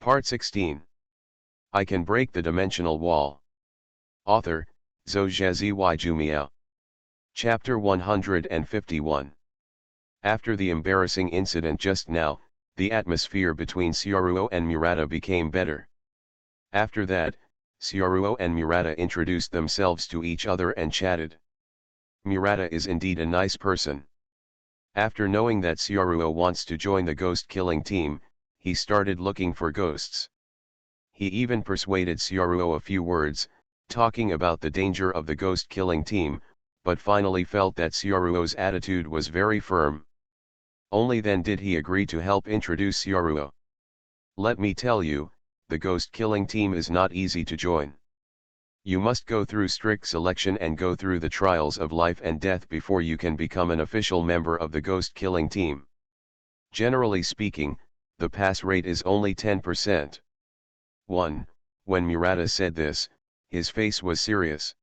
Part 16. I Can Break the Dimensional Wall. Author, Zhou Jumiao. Chapter 151. After the embarrassing incident just now, the atmosphere between Xiaoruo and Murata became better. After that, Xiaoruo and Murata introduced themselves to each other and chatted. Murata is indeed a nice person. After knowing that Xiaoruo wants to join the ghost killing team, he started looking for ghosts. He even persuaded Xiaoruo a few words, talking about the danger of the ghost killing team, but finally felt that Xiaoruo's attitude was very firm. Only then did he agree to help introduce Xiaoruo. Let me tell you, the ghost killing team is not easy to join. You must go through strict selection and go through the trials of life and death before you can become an official member of the ghost killing team. Generally speaking, the pass rate is only 10%. 1. When Murata said this, his face was serious.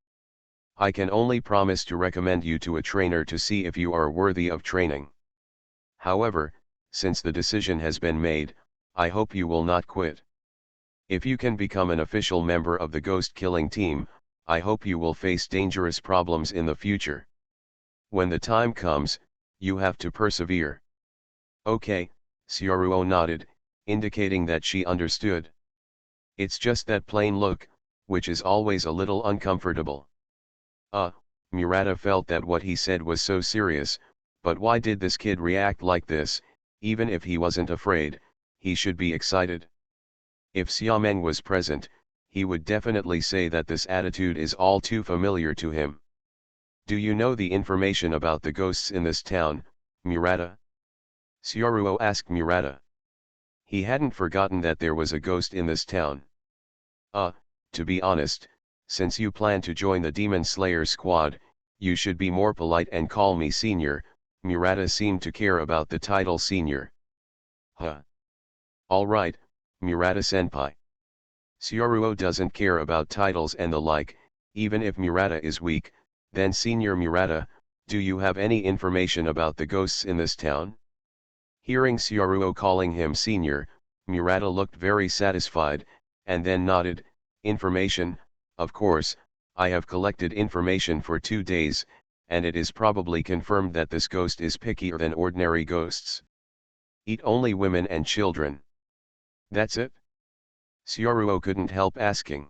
I can only promise to recommend you to a trainer to see if you are worthy of training. However, since the decision has been made, I hope you will not quit. If you can become an official member of the ghost killing team, I hope you will face dangerous problems in the future. When the time comes, you have to persevere. Okay, Xiaoruo nodded, indicating that she understood. It's just that plain look, which is always a little uncomfortable. Murata felt that what he said was so serious, but why did this kid react like this? Even if he wasn't afraid, he should be excited. If Xiameng was present, he would definitely say that this attitude is all too familiar to him. Do you know the information about the ghosts in this town, Murata? Xiaoruo asked Murata. He hadn't forgotten that there was a ghost in this town. To be honest, since you plan to join the Demon Slayer squad, you should be more polite and call me senior. Murata seemed to care about the title senior. Alright, Murata-senpai. Xiaoruo doesn't care about titles and the like. Even if Murata is weak, then Senior Murata, do you have any information about the ghosts in this town? Hearing Xiaoruo calling him senior, Murata looked very satisfied, and then nodded. Information, of course, I have collected information for 2 days, and it is probably confirmed that this ghost is pickier than ordinary ghosts. Eat only women and children. That's it? Xiaoruo couldn't help asking.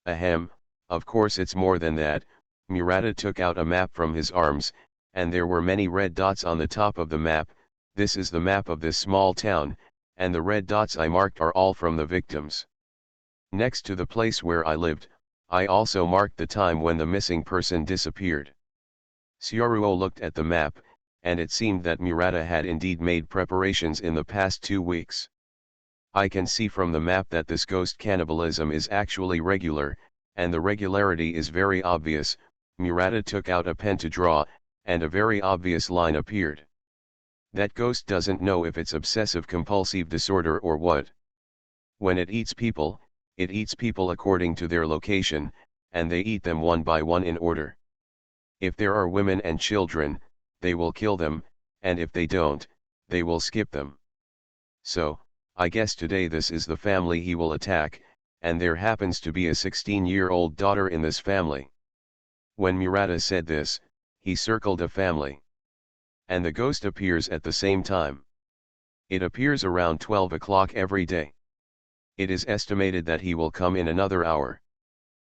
Ahem, of course it's more than that. Murata took out a map from his arms, and there were many red dots on the top of the map. This is the map of this small town, and the red dots I marked are all from the victims. Next to the place where I lived, I also marked the time when the missing person disappeared. Xiaoruo looked at the map, and it seemed that Murata had indeed made preparations in the past 2 weeks. I can see from the map that this ghost cannibalism is actually regular, and the regularity is very obvious. Murata took out a pen to draw, and a very obvious line appeared. That ghost doesn't know if it's obsessive-compulsive disorder or what. When it eats people according to their location, and they eat them one by one in order. If there are women and children, they will kill them, and if they don't, they will skip them. So, I guess today this is the family he will attack, and there happens to be a 16-year-old daughter in this family. When Murata said this, he circled a family. And the ghost appears at the same time. It appears around 12 o'clock every day. It is estimated that he will come in another hour.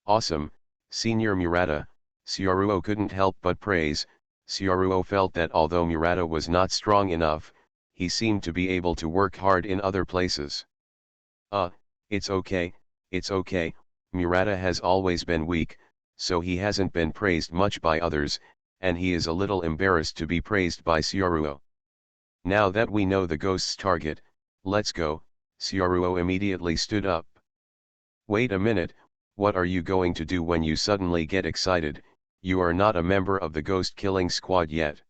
Awesome, Senior Murata, Xiaoruo couldn't help but praise. Xiaoruo felt that although Murata was not strong enough, he seemed to be able to work hard in other places. It's okay, Murata has always been weak, so he hasn't been praised much by others, and he is a little embarrassed to be praised by Xiaoruo. Now that we know the ghost's target, let's go. Xiaoruo immediately stood up. Wait a minute, what are you going to do when you suddenly get excited? You are not a member of the ghost killing squad yet.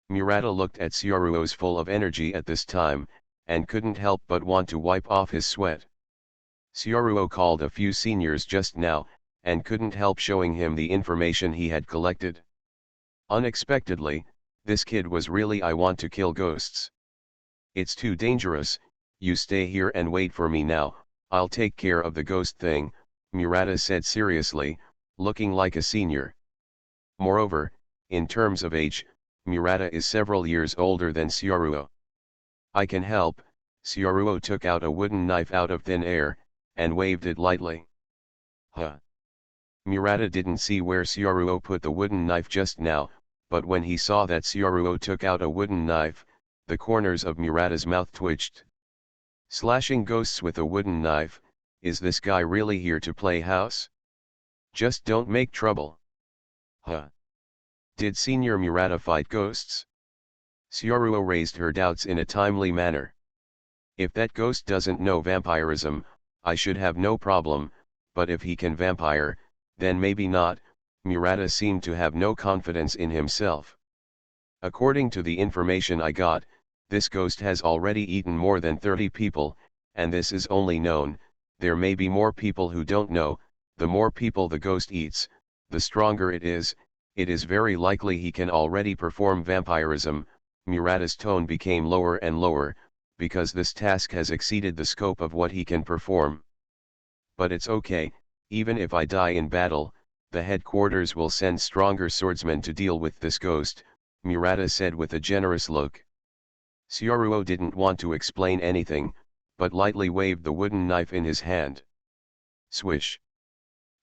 Murata looked at Xiaoruo's full of energy at this time, and couldn't help but want to wipe off his sweat. Xiaoruo called a few seniors just now, and couldn't help showing him the information he had collected. Unexpectedly, this kid was really I want to kill ghosts. It's too dangerous, You stay here and wait for me now, I'll take care of the ghost thing, Murata said seriously, looking like a senior. Moreover, in terms of age, Murata is several years older than Syaruo. I can help. Syaruo took out a wooden knife out of thin air, and waved it lightly. Huh. Murata didn't see where Syaruo put the wooden knife just now, but when he saw that Syaruo took out a wooden knife, the corners of Murata's mouth twitched. Slashing ghosts with a wooden knife, is this guy really here to play house? Just don't make trouble. Huh. Did Senior Murata fight ghosts? Syaruo raised her doubts in a timely manner. If that ghost doesn't know vampirism, I should have no problem, but if he can vampire, then maybe not. Murata seemed to have no confidence in himself. According to the information I got, this ghost has already eaten more than 30 people, and this is only known. There may be more people who don't know. The more people the ghost eats, the stronger it is very likely he can already perform vampirism. Murata's tone became lower and lower, because this task has exceeded the scope of what he can perform. But it's okay, even if I die in battle, the headquarters will send stronger swordsmen to deal with this ghost, Murata said with a generous look. Syaruo didn't want to explain anything, but lightly waved the wooden knife in his hand. Swish.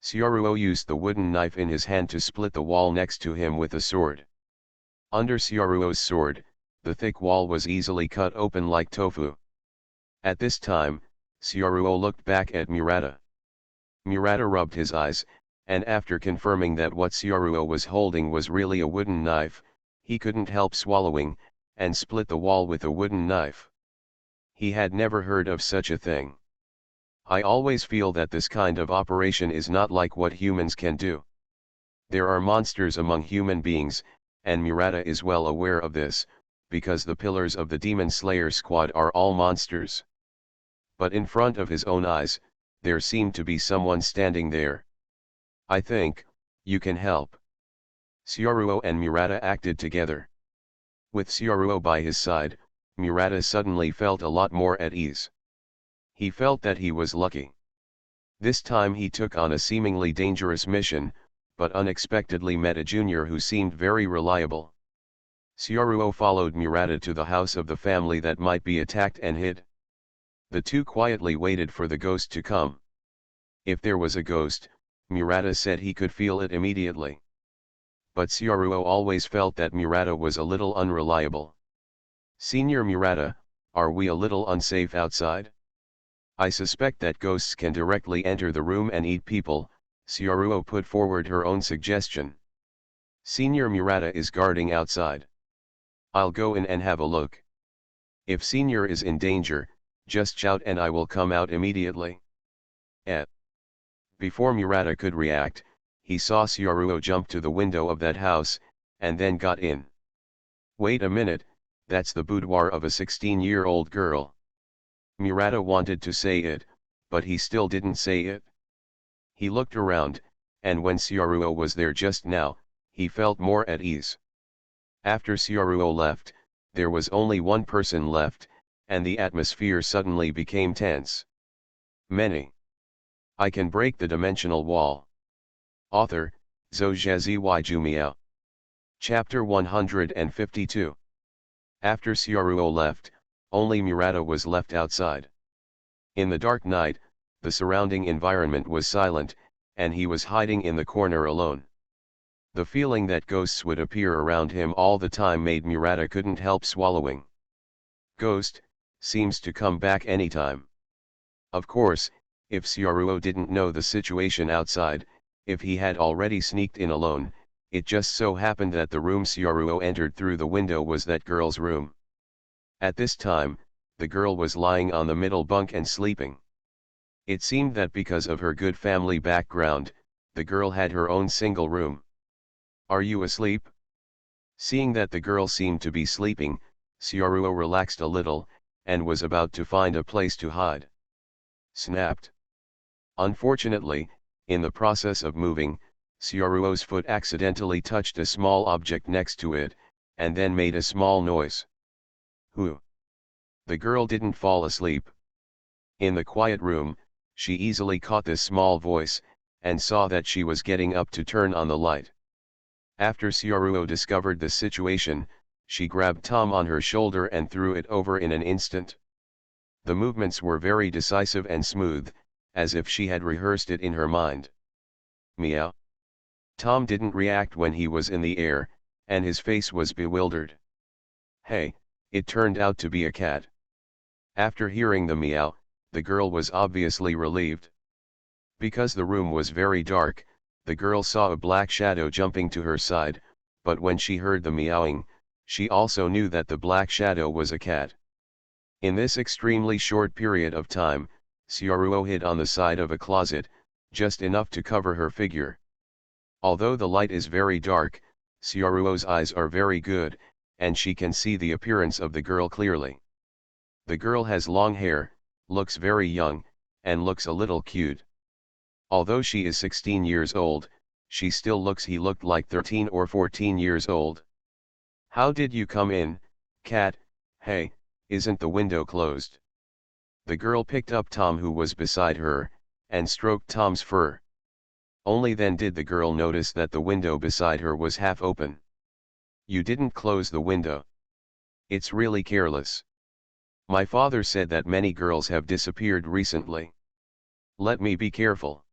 Syaruo used the wooden knife in his hand to split the wall next to him with a sword. Under Syaruo's sword, the thick wall was easily cut open like tofu. At this time, Syaruo looked back at Murata. Murata rubbed his eyes, and after confirming that what Syaruo was holding was really a wooden knife, he couldn't help swallowing, and split the wall with a wooden knife. He had never heard of such a thing. I always feel that this kind of operation is not like what humans can do. There are monsters among human beings, and Murata is well aware of this, because the pillars of the Demon Slayer squad are all monsters. But in front of his own eyes, there seemed to be someone standing there. I think, you can help. Syaruo and Murata acted together. With Syaruo by his side, Murata suddenly felt a lot more at ease. He felt that he was lucky. This time he took on a seemingly dangerous mission, but unexpectedly met a junior who seemed very reliable. Syaruo followed Murata to the house of the family that might be attacked and hid. The two quietly waited for the ghost to come. If there was a ghost, Murata said he could feel it immediately. But Syaruo always felt that Murata was a little unreliable. Senior Murata, are we a little unsafe outside? I suspect that ghosts can directly enter the room and eat people. Syaruo put forward her own suggestion. Senior Murata is guarding outside. I'll go in and have a look. If Senior is in danger, just shout and I will come out immediately. Before Murata could react, he saw Syaruo jump to the window of that house, and then got in. Wait a minute, that's the boudoir of a 16-year-old girl. Murata wanted to say it, but he still didn't say it. He looked around, and when Syaruo was there just now, he felt more at ease. After Syaruo left, there was only one person left, and the atmosphere suddenly became tense. Many. I can break the dimensional wall. Author, Zhou Jumiao. Chapter 152. After Syaruo left, only Murata was left outside. In the dark night, the surrounding environment was silent, and he was hiding in the corner alone. The feeling that ghosts would appear around him all the time made Murata couldn't help swallowing. Ghost, seems to come back anytime. Of course, if Syaruo didn't know the situation outside, if he had already sneaked in alone, it just so happened that the room Syaruo entered through the window was that girl's room. At this time, the girl was lying on the middle bunk and sleeping. It seemed that because of her good family background, the girl had her own single room. Are you asleep? Seeing that the girl seemed to be sleeping, Syaruo relaxed a little, and was about to find a place to hide. Snapped. Unfortunately, in the process of moving, Syaruo's foot accidentally touched a small object next to it, and then made a small noise. Who? The girl didn't fall asleep. In the quiet room, she easily caught this small voice, and saw that she was getting up to turn on the light. After Sioruo discovered the situation, she grabbed Tom on her shoulder and threw it over in an instant. The movements were very decisive and smooth, as if she had rehearsed it in her mind. Meow. Tom didn't react when he was in the air, and his face was bewildered. Hey, it turned out to be a cat. After hearing the meow, the girl was obviously relieved. Because the room was very dark, the girl saw a black shadow jumping to her side, but when she heard the meowing, she also knew that the black shadow was a cat. In this extremely short period of time, Sioruo hid on the side of a closet, just enough to cover her figure. Although the light is very dark, Sioruo's eyes are very good, and she can see the appearance of the girl clearly. The girl has long hair, looks very young, and looks a little cute. Although she is 16 years old, she still looked like 13 or 14 years old. How did you come in, cat? Hey, isn't the window closed? The girl picked up Tom, who was beside her, and stroked Tom's fur. Only then did the girl notice that the window beside her was half open. You didn't close the window. It's really careless. My father said that many girls have disappeared recently. Let me be careful.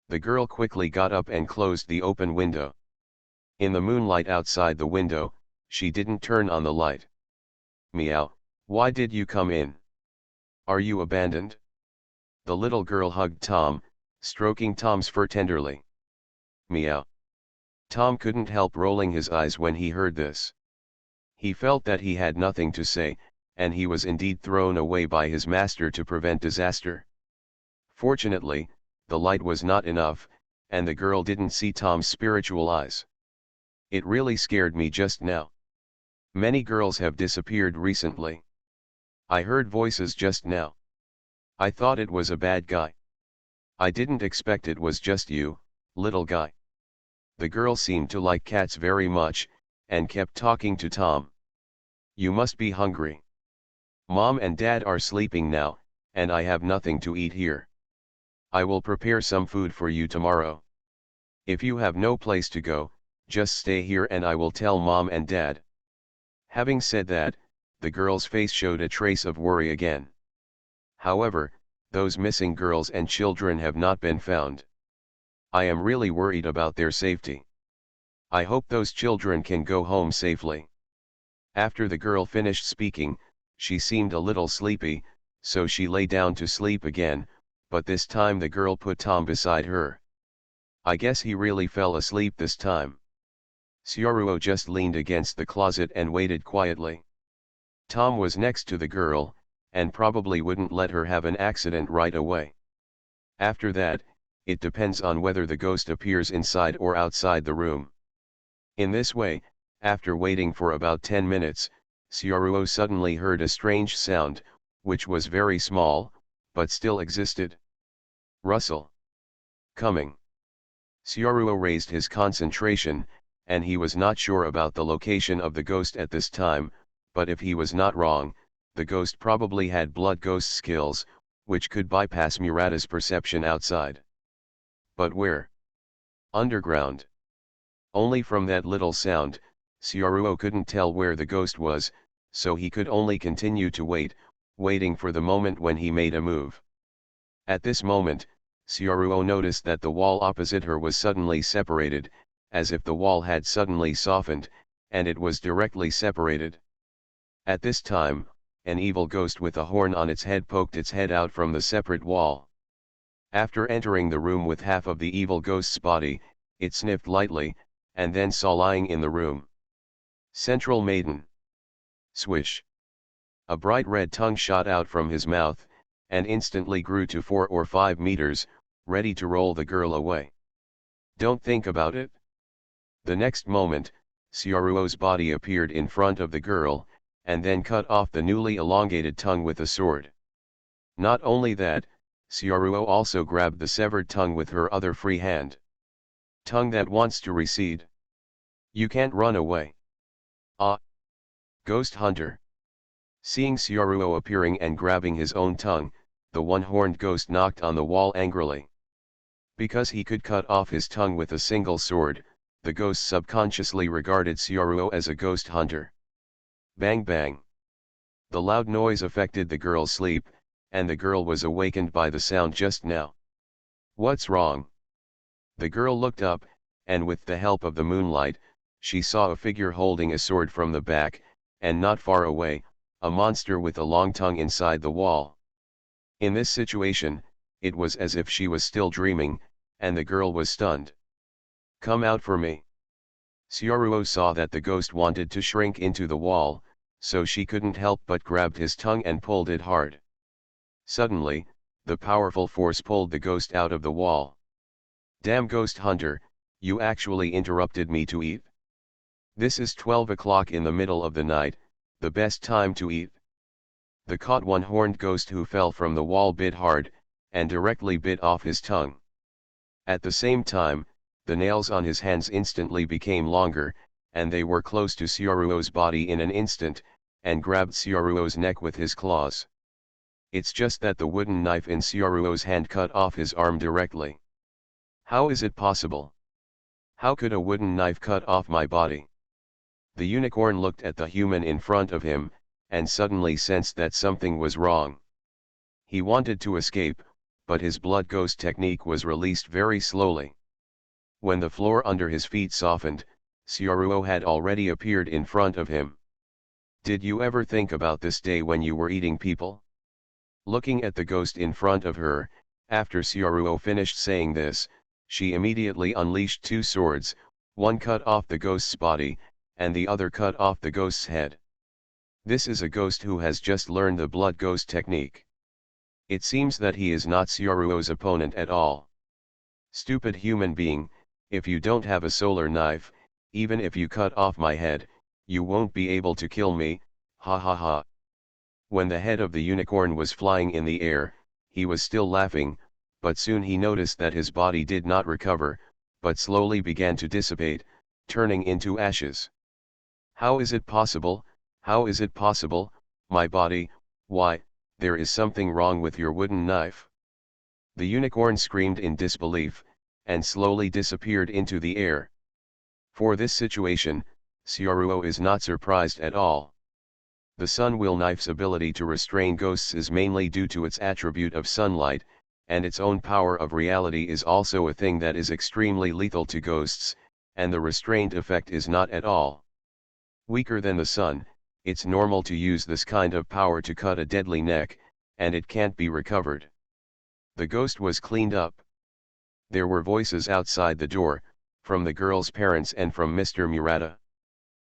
The girl quickly got up and closed the open window. In the moonlight outside the window, she didn't turn on the light. Meow, why did you come in? Are you abandoned? The little girl hugged Tom, stroking Tom's fur tenderly. Meow. Tom couldn't help rolling his eyes when he heard this. He felt that he had nothing to say, and he was indeed thrown away by his master to prevent disaster. Fortunately, the light was not enough, and the girl didn't see Tom's spiritual eyes. It really scared me just now. Many girls have disappeared recently. I heard voices just now. I thought it was a bad guy. I didn't expect it was just you, little guy. The girl seemed to like cats very much, and kept talking to Tom. You must be hungry. Mom and Dad are sleeping now, and I have nothing to eat here. I will prepare some food for you tomorrow. If you have no place to go, just stay here and I will tell Mom and Dad. Having said that, the girl's face showed a trace of worry again. However, those missing girls and children have not been found. I am really worried about their safety. I hope those children can go home safely. After the girl finished speaking, she seemed a little sleepy, so she lay down to sleep again, but this time the girl put Tom beside her. I guess he really fell asleep this time. Sioruo just leaned against the closet and waited quietly. Tom was next to the girl, and probably wouldn't let her have an accident right away. After that, it depends on whether the ghost appears inside or outside the room. In this way, after waiting for about 10 minutes, Sioruo suddenly heard a strange sound, which was very small, but still existed. Rustle. Coming. Sioruo raised his concentration, and he was not sure about the location of the ghost at this time, but if he was not wrong, the ghost probably had blood ghost skills, which could bypass Murata's perception outside. But where? Underground. Only from that little sound, Sioruo couldn't tell where the ghost was, so he could only continue to wait, waiting for the moment when he made a move. At this moment, Sioruo noticed that the wall opposite her was suddenly separated, as if the wall had suddenly softened, and it was directly separated. At this time, an evil ghost with a horn on its head poked its head out from the separate wall. After entering the room with half of the evil ghost's body, it sniffed lightly, and then saw lying in the room. Central Maiden. Swish. A bright red tongue shot out from his mouth, and instantly grew to 4 or 5 meters, ready to roll the girl away. Don't think about it. The next moment, Sioruo's body appeared in front of the girl, and then cut off the newly elongated tongue with a sword. Not only that, Sioruo also grabbed the severed tongue with her other free hand. Tongue that wants to recede. You can't run away. Ah! Ghost hunter. Seeing Syaruo appearing and grabbing his own tongue, the one-horned ghost knocked on the wall angrily. Because he could cut off his tongue with a single sword, the ghost subconsciously regarded Syaruo as a ghost hunter. Bang bang. The loud noise affected the girl's sleep, and the girl was awakened by the sound just now. What's wrong? The girl looked up, and with the help of the moonlight, she saw a figure holding a sword from the back, and not far away, a monster with a long tongue inside the wall. In this situation, it was as if she was still dreaming, and the girl was stunned. Come out for me. Syaruo saw that the ghost wanted to shrink into the wall, so she couldn't help but grabbed his tongue and pulled it hard. Suddenly, the powerful force pulled the ghost out of the wall. Damn ghost hunter, you actually interrupted me to eat? This is 12 o'clock in the middle of the night, the best time to eat. The caught one-horned ghost who fell from the wall bit hard, and directly bit off his tongue. At the same time, the nails on his hands instantly became longer, and they were close to Syaruo's body in an instant, and grabbed Syaruo's neck with his claws. It's just that the wooden knife in Syaruo's hand cut off his arm directly. How is it possible? How could a wooden knife cut off my body? The unicorn looked at the human in front of him, and suddenly sensed that something was wrong. He wanted to escape, but his blood ghost technique was released very slowly. When the floor under his feet softened, Syaruo had already appeared in front of him. Did you ever think about this day when you were eating people? Looking at the ghost in front of her, after Syaruo finished saying this, she immediately unleashed two swords, one cut off the ghost's body, and the other cut off the ghost's head. This is a ghost who has just learned the blood ghost technique. It seems that he is not Syaruo's opponent at all. Stupid human being, if you don't have a solar knife, even if you cut off my head, you won't be able to kill me, ha ha ha. When the head of the unicorn was flying in the air, he was still laughing, but soon he noticed that his body did not recover, but slowly began to dissipate, turning into ashes. How is it possible? How is it possible, my body? Why, there is something wrong with your wooden knife. The unicorn screamed in disbelief, and slowly disappeared into the air. For this situation, Syaruo is not surprised at all. The Sunwheel Knife's ability to restrain ghosts is mainly due to its attribute of sunlight, and its own power of reality is also a thing that is extremely lethal to ghosts, and the restraint effect is not at all weaker than the sun. It's normal to use this kind of power to cut a deadly neck, and it can't be recovered. The ghost was cleaned up. There were voices outside the door, from the girl's parents and from Mr. Murata.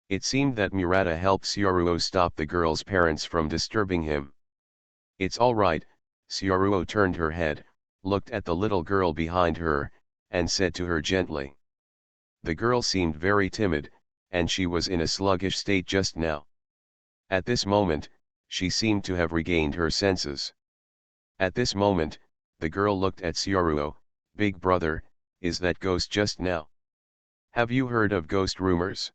It seemed that Murata helped Syaruo stop the girl's parents from disturbing him. It's all right. Syaruo turned her head, looked at the little girl behind her, and said to her gently. The girl seemed very timid, and she was in a sluggish state just now. At this moment, she seemed to have regained her senses. At this moment, the girl looked at Syaruo. Big brother, is that ghost just now? Have you heard of ghost rumors?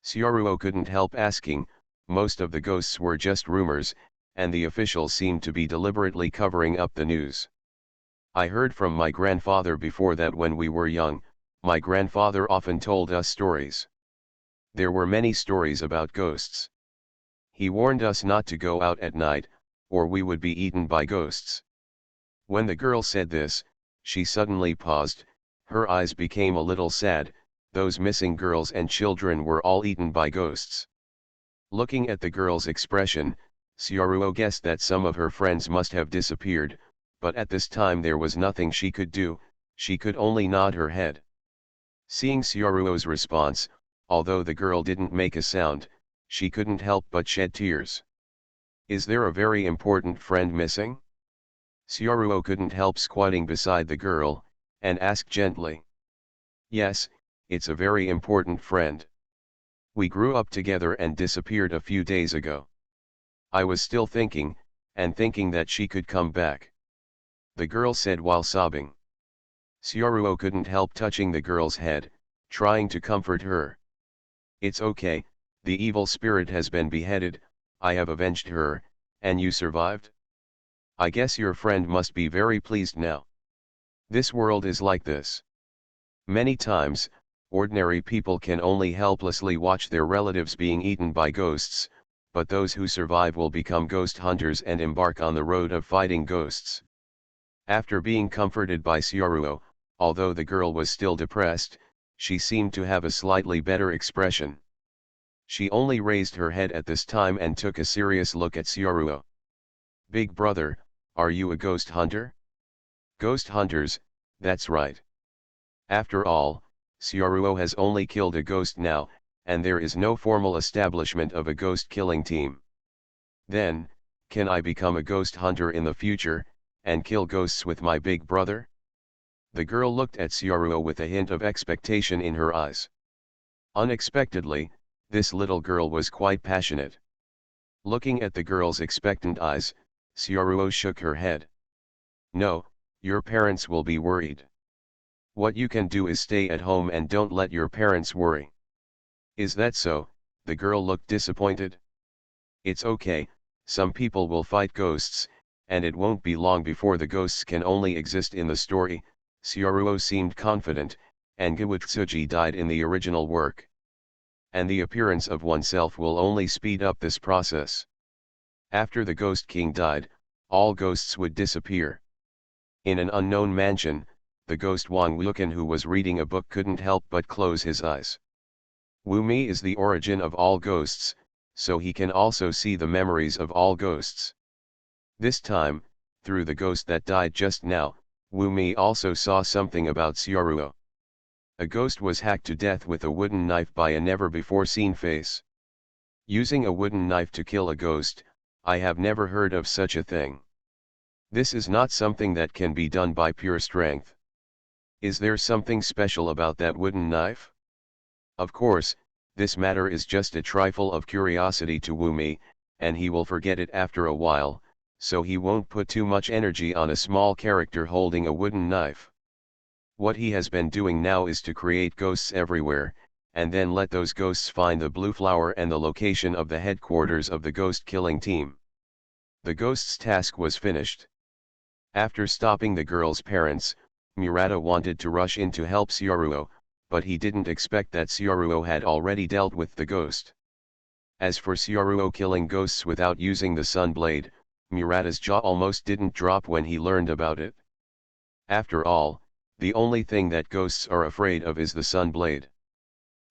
Syaruo couldn't help asking. Most of the ghosts were just rumors, and the officials seemed to be deliberately covering up the news. I heard from my grandfather before that when we were young. My grandfather often told us stories. There were many stories about ghosts. He warned us not to go out at night, or we would be eaten by ghosts. When the girl said this, she suddenly paused, her eyes became a little sad. Those missing girls and children were all eaten by ghosts. Looking at the girl's expression, Syaruo guessed that some of her friends must have disappeared, but at this time there was nothing she could do, she could only nod her head. Seeing Syaruo's response, although the girl didn't make a sound, she couldn't help but shed tears. Is there a very important friend missing? Syaruo couldn't help squatting beside the girl, and asked gently. Yes, it's a very important friend. We grew up together and disappeared a few days ago. I was still thinking, and thinking that she could come back. The girl said while sobbing. Syaruo couldn't help touching the girl's head, trying to comfort her. It's okay, the evil spirit has been beheaded. I have avenged her, and you survived? I guess your friend must be very pleased now. This world is like this. Many times, ordinary people can only helplessly watch their relatives being eaten by ghosts, but those who survive will become ghost hunters and embark on the road of fighting ghosts. After being comforted by Syaruo, although the girl was still depressed, she seemed to have a slightly better expression. She only raised her head at this time and took a serious look at Syaruo. Big brother, are you a ghost hunter? Ghost hunters, that's right. After all, Syaruo has only killed a ghost now, and there is no formal establishment of a ghost killing team. Then, can I become a ghost hunter in the future, and kill ghosts with my big brother? The girl looked at Syaruo with a hint of expectation in her eyes. Unexpectedly, this little girl was quite passionate. Looking at the girl's expectant eyes, Syaruo shook her head. No, your parents will be worried. What you can do is stay at home and don't let your parents worry. Is that so? The girl looked disappointed. It's okay, some people will fight ghosts, and it won't be long before the ghosts can only exist in the story. Syaruo seemed confident, and Gewutsuji died in the original work. And the appearance of oneself will only speed up this process. After the Ghost King died, all ghosts would disappear. In an unknown mansion, the ghost Wang Wuken, who was reading a book, couldn't help but close his eyes. Wu Mi is the origin of all ghosts, so he can also see the memories of all ghosts. This time, through the ghost that died just now, Wu Mi also saw something about Syaruo. A ghost was hacked to death with a wooden knife by a never-before-seen face. Using a wooden knife to kill a ghost, I have never heard of such a thing. This is not something that can be done by pure strength. Is there something special about that wooden knife? Of course, this matter is just a trifle of curiosity to Wu Mi, and he will forget it after a while, so he won't put too much energy on a small character holding a wooden knife. What he has been doing now is to create ghosts everywhere, and then let those ghosts find the blue flower and the location of the headquarters of the ghost killing team. The ghost's task was finished. After stopping the girl's parents, Murata wanted to rush in to help Syaruo, but he didn't expect that Syaruo had already dealt with the ghost. As for Syaruo killing ghosts without using the sun blade, Murata's jaw almost didn't drop when he learned about it. After all, the only thing that ghosts are afraid of is the sun blade.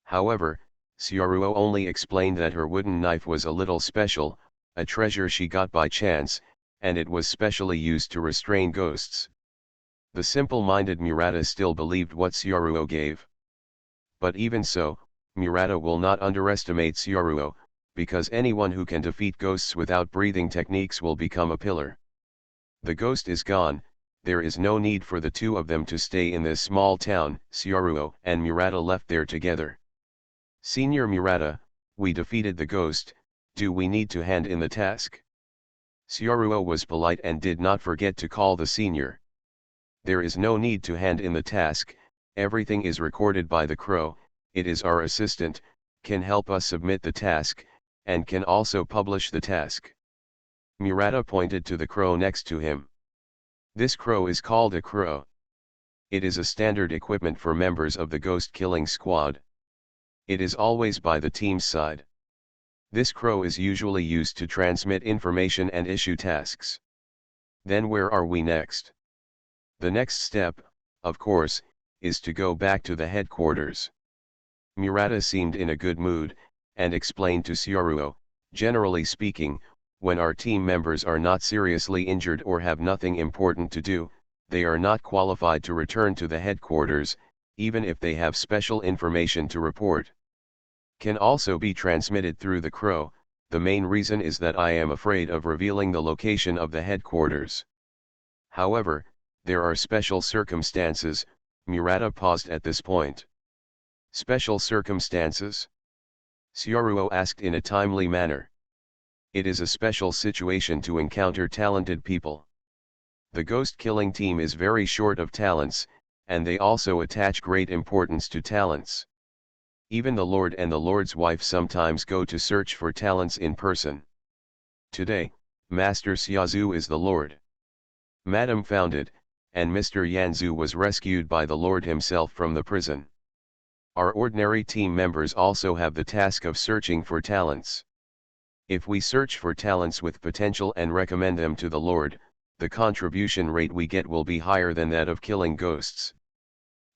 However, Syaruo only explained that her wooden knife was a little special, a treasure she got by chance, and it was specially used to restrain ghosts. The simple-minded Murata still believed what Syaruo gave. But even so, Murata will not underestimate Syaruo, because anyone who can defeat ghosts without breathing techniques will become a pillar. The ghost is gone, there is no need for the two of them to stay in this small town. Syaruo and Murata left there together. Senior Murata, we defeated the ghost, do we need to hand in the task? Syaruo was polite and did not forget to call the senior. There is no need to hand in the task, everything is recorded by the crow, it is our assistant, can help us submit the task, and can also publish the task. Murata pointed to the crow next to him. This crow is called a crow. It is a standard equipment for members of the ghost killing squad. It is always by the team's side. This crow is usually used to transmit information and issue tasks. Then where are we next? The next step, of course, is to go back to the headquarters. Murata seemed in a good mood, and explained to Syaruo, generally speaking, when our team members are not seriously injured or have nothing important to do, they are not qualified to return to the headquarters, even if they have special information to report. Can also be transmitted through the crow, the main reason is that I am afraid of revealing the location of the headquarters. However, there are special circumstances. Murata paused at this point. Special circumstances? Syaruo asked in a timely manner. It is a special situation to encounter talented people. The ghost killing team is very short of talents, and they also attach great importance to talents. Even the Lord and the Lord's wife sometimes go to search for talents in person. Today, Master Xiaozu is the Lord. Madame found it, and Mr. Yanzu was rescued by the Lord himself from the prison. Our ordinary team members also have the task of searching for talents. If we search for talents with potential and recommend them to the Lord, the contribution rate we get will be higher than that of killing ghosts.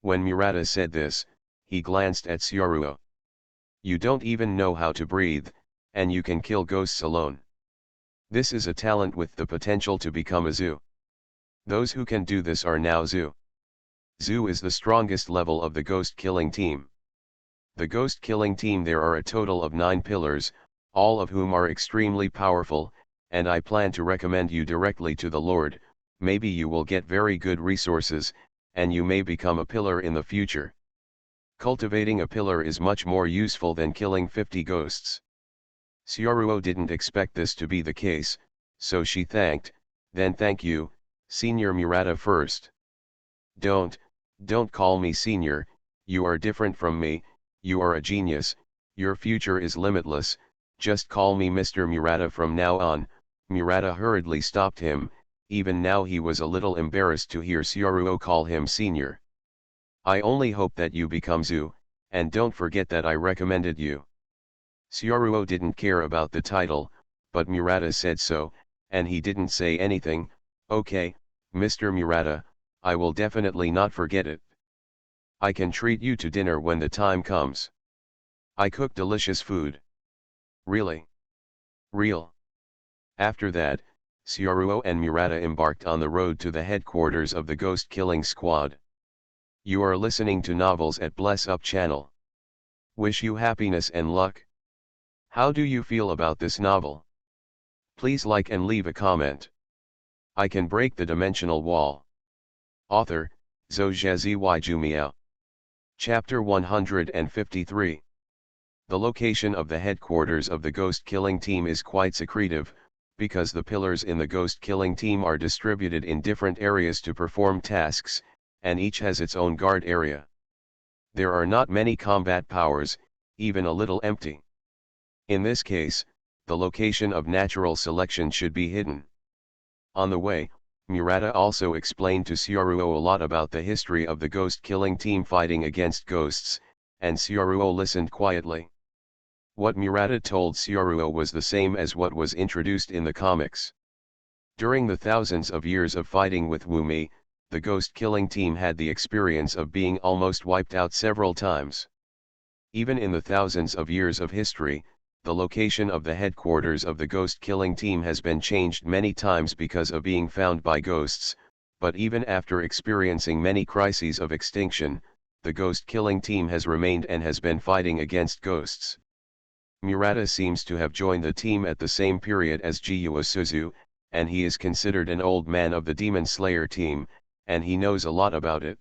When Murata said this, he glanced at Xiaoruo. You don't even know how to breathe, and you can kill ghosts alone. This is a talent with the potential to become a Zu. Those who can do this are now Zu. Zu is the strongest level of the ghost killing team. The ghost killing team, there are a total of 9 pillars, all of whom are extremely powerful, and I plan to recommend you directly to the Lord. Maybe you will get very good resources, and you may become a pillar in the future. Cultivating a pillar is much more useful than killing 50 ghosts. Xiaoruo didn't expect this to be the case, so she thanked, then thank you, Senior Murata first. Don't call me senior, you are different from me, you are a genius, your future is limitless, just call me Mr. Murata from now on. Murata hurriedly stopped him, even now he was a little embarrassed to hear Xiaoruo call him senior. I only hope that you become Zu, and don't forget that I recommended you. Xiaoruo didn't care about the title, but Murata said so, and he didn't say anything. Okay, Mr. Murata, I will definitely not forget it. I can treat you to dinner when the time comes. I cook delicious food. Really? Real. After that, Xiaoruo and Murata embarked on the road to the headquarters of the ghost killing squad. You are listening to Novels at Bless Up channel. Wish you happiness and luck. How do you feel about this novel? Please like and leave a comment. I can break the dimensional wall. Author, Zhou Jumiao. Chapter 153. The location of the headquarters of the ghost killing team is quite secretive, because the pillars in the ghost killing team are distributed in different areas to perform tasks, and each has its own guard area. There are not many combat powers, even a little empty. In this case, the location of natural selection should be hidden. On the way, Murata also explained to Xiaoruo a lot about the history of the ghost killing team fighting against ghosts, and Xiaoruo listened quietly. What Murata told Xiaoruo was the same as what was introduced in the comics. During the thousands of years of fighting with Wumi, the ghost killing team had the experience of being almost wiped out several times. Even in the thousands of years of history, the location of the headquarters of the ghost killing team has been changed many times because of being found by ghosts, but even after experiencing many crises of extinction, the ghost killing team has remained and has been fighting against ghosts. Murata seems to have joined the team at the same period as Jiyue Suzu, and he is considered an old man of the Demon Slayer team, and he knows a lot about it.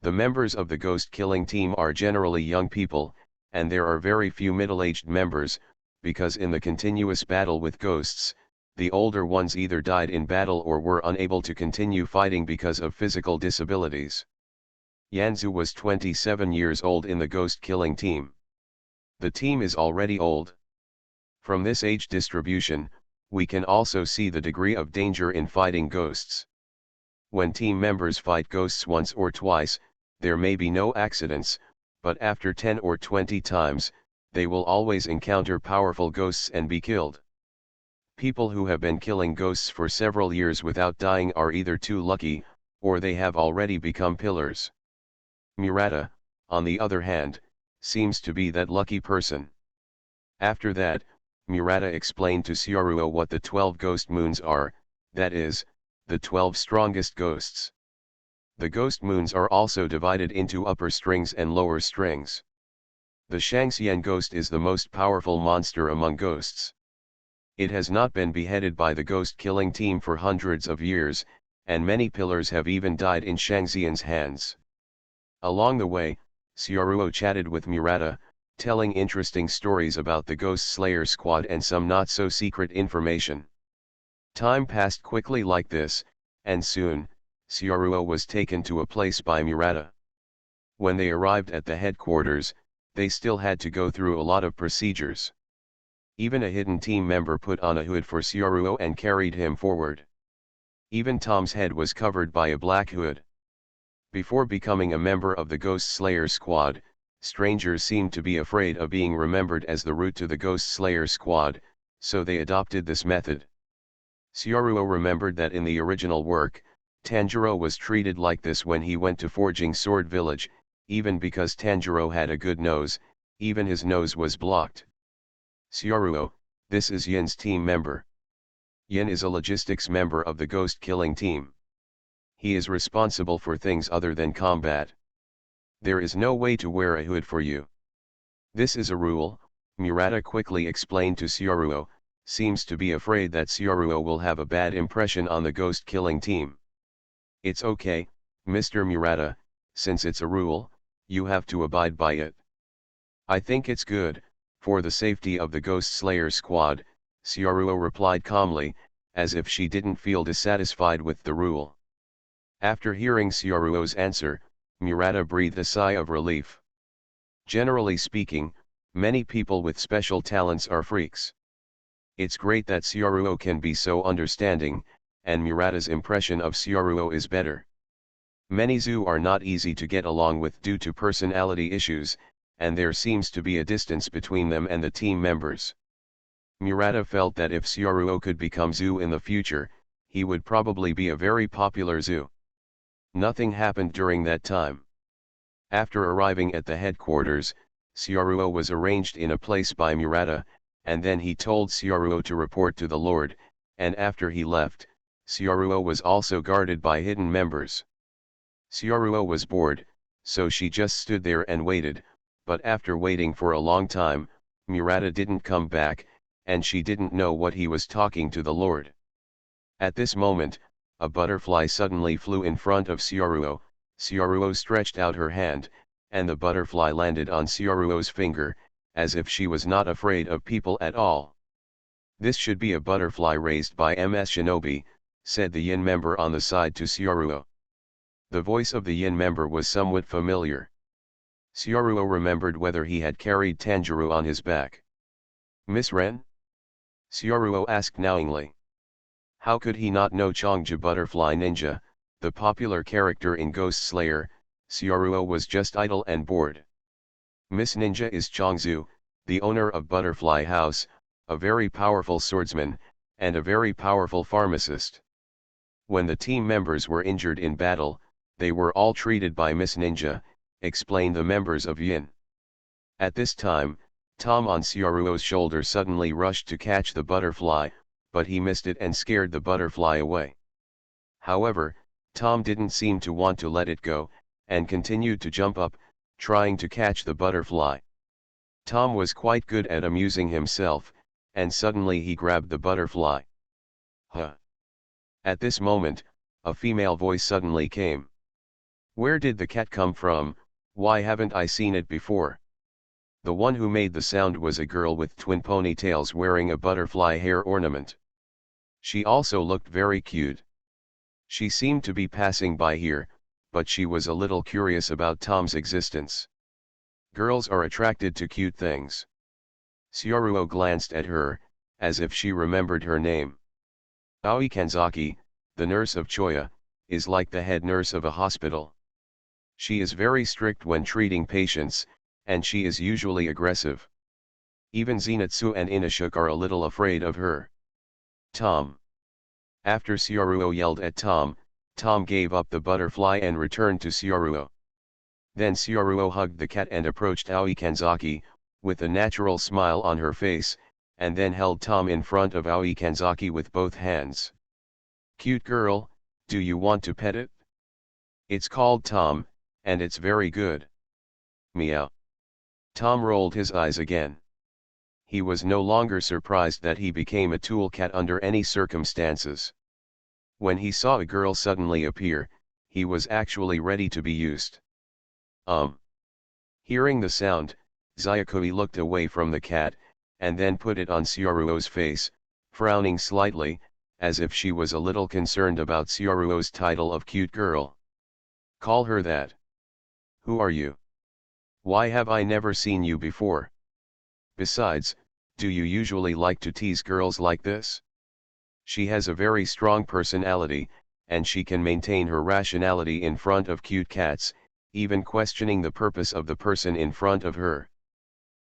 The members of the ghost killing team are generally young people, and there are very few middle-aged members, because in the continuous battle with ghosts, the older ones either died in battle or were unable to continue fighting because of physical disabilities. Yanzu was 27 years old in the ghost killing team. The team is already old. From this age distribution, we can also see the degree of danger in fighting ghosts. When team members fight ghosts once or twice, there may be no accidents, but after 10 or 20 times, they will always encounter powerful ghosts and be killed. People who have been killing ghosts for several years without dying are either too lucky, or they have already become pillars. Murata, on the other hand, seems to be that lucky person. After that, Murata explained to Xiaoruo what the 12 ghost moons are, that is, the 12 strongest ghosts. The ghost moons are also divided into upper strings and lower strings. The Shangxian ghost is the most powerful monster among ghosts. It has not been beheaded by the ghost killing team for hundreds of years, and many pillars have even died in Shangxian's hands. Along the way, Xiaoruo chatted with Murata, telling interesting stories about the Ghost Slayer squad and some not-so-secret information. Time passed quickly like this, and soon, Xiaoruo was taken to a place by Murata. When they arrived at the headquarters, they still had to go through a lot of procedures. Even a hidden team member put on a hood for Syoruo and carried him forward. Even Tom's head was covered by a black hood. Before becoming a member of the Ghost Slayer squad, strangers seemed to be afraid of being remembered as the root to the Ghost Slayer squad, so they adopted this method. Syoruo remembered that in the original work, Tanjiro was treated like this when he went to Forging Sword Village, even because Tanjiro had a good nose, even his nose was blocked. Syoruo, this is Yin's team member. Yin is a logistics member of the ghost killing team. He is responsible for things other than combat. There is no way to wear a hood for you. This is a rule, Murata quickly explained to Syoruo, seems to be afraid that Syoruo will have a bad impression on the ghost killing team. It's okay, Mr. Murata, since it's a rule, you have to abide by it. I think it's good, for the safety of the Ghost Slayer squad, Syoruo replied calmly, as if she didn't feel dissatisfied with the rule. After hearing Syoruo's answer, Murata breathed a sigh of relief. Generally speaking, many people with special talents are freaks. It's great that Syoruo can be so understanding, and Murata's impression of Syoruo is better. Many Zu are not easy to get along with due to personality issues, and there seems to be a distance between them and the team members. Murata felt that if Syoruo could become Zu in the future, he would probably be a very popular Zu. Nothing happened during that time. After arriving at the headquarters, Syoruo was arranged in a place by Murata, and then he told Syoruo to report to the Lord, and after he left, Syoruo was also guarded by hidden members. Syoruo was bored, so she just stood there and waited, but after waiting for a long time, Murata didn't come back, and she didn't know what he was talking to the Lord. At this moment, a butterfly suddenly flew in front of Syoruo. Syoruo stretched out her hand, and the butterfly landed on Syoruo's finger, as if she was not afraid of people at all. This should be a butterfly raised by MS Shinobi, said the Yin member on the side to Syoruo. The voice of the Yin member was somewhat familiar. Syoruo remembered whether he had carried Tanjiro on his back. Miss Ren? Syoruo asked knowingly. How could he not know Changja Butterfly Ninja, the popular character in Ghost Slayer? Syoruo was just idle and bored. Miss Ninja is Changzu, the owner of Butterfly House, a very powerful swordsman, and a very powerful pharmacist. When the team members were injured in battle, they were all treated by Miss Ninja, explained the members of Yin. At this time, Tom on Syoruo's shoulder suddenly rushed to catch the butterfly, but he missed it and scared the butterfly away. However, Tom didn't seem to want to let it go, and continued to jump up, trying to catch the butterfly. Tom was quite good at amusing himself, and suddenly he grabbed the butterfly. Huh! At this moment, a female voice suddenly came. Where did the cat come from? Why haven't I seen it before? The one who made the sound was a girl with twin ponytails wearing a butterfly hair ornament. She also looked very cute. She seemed to be passing by here, but she was a little curious about Tom's existence. Girls are attracted to cute things. Syoruo glanced at her, as if she remembered her name. Aoi Kanzaki, the nurse of Choya, is like the head nurse of a hospital. She is very strict when treating patients, and she is usually aggressive. Even Zenitsu and Inashuk are a little afraid of her. Tom. After Syoruo yelled at Tom, Tom gave up the butterfly and returned to Syoruo. Then Syoruo hugged the cat and approached Aoi Kanzaki, with a natural smile on her face, and then held Tom in front of Aoi Kanzaki with both hands. Cute girl, do you want to pet it? It's called Tom, and it's very good. Meow. Tom rolled his eyes again. He was no longer surprised that he became a tool cat under any circumstances. When he saw a girl suddenly appear, he was actually ready to be used. Hearing the sound, Zayakui looked away from the cat, and then put it on Syoruo's face, frowning slightly, as if she was a little concerned about Syoruo's title of cute girl. Call her that. Who are you? Why have I never seen you before? Besides, Do you usually like to tease girls like this? She has a very strong personality, and she can maintain her rationality in front of cute cats, even questioning the purpose of the person in front of her.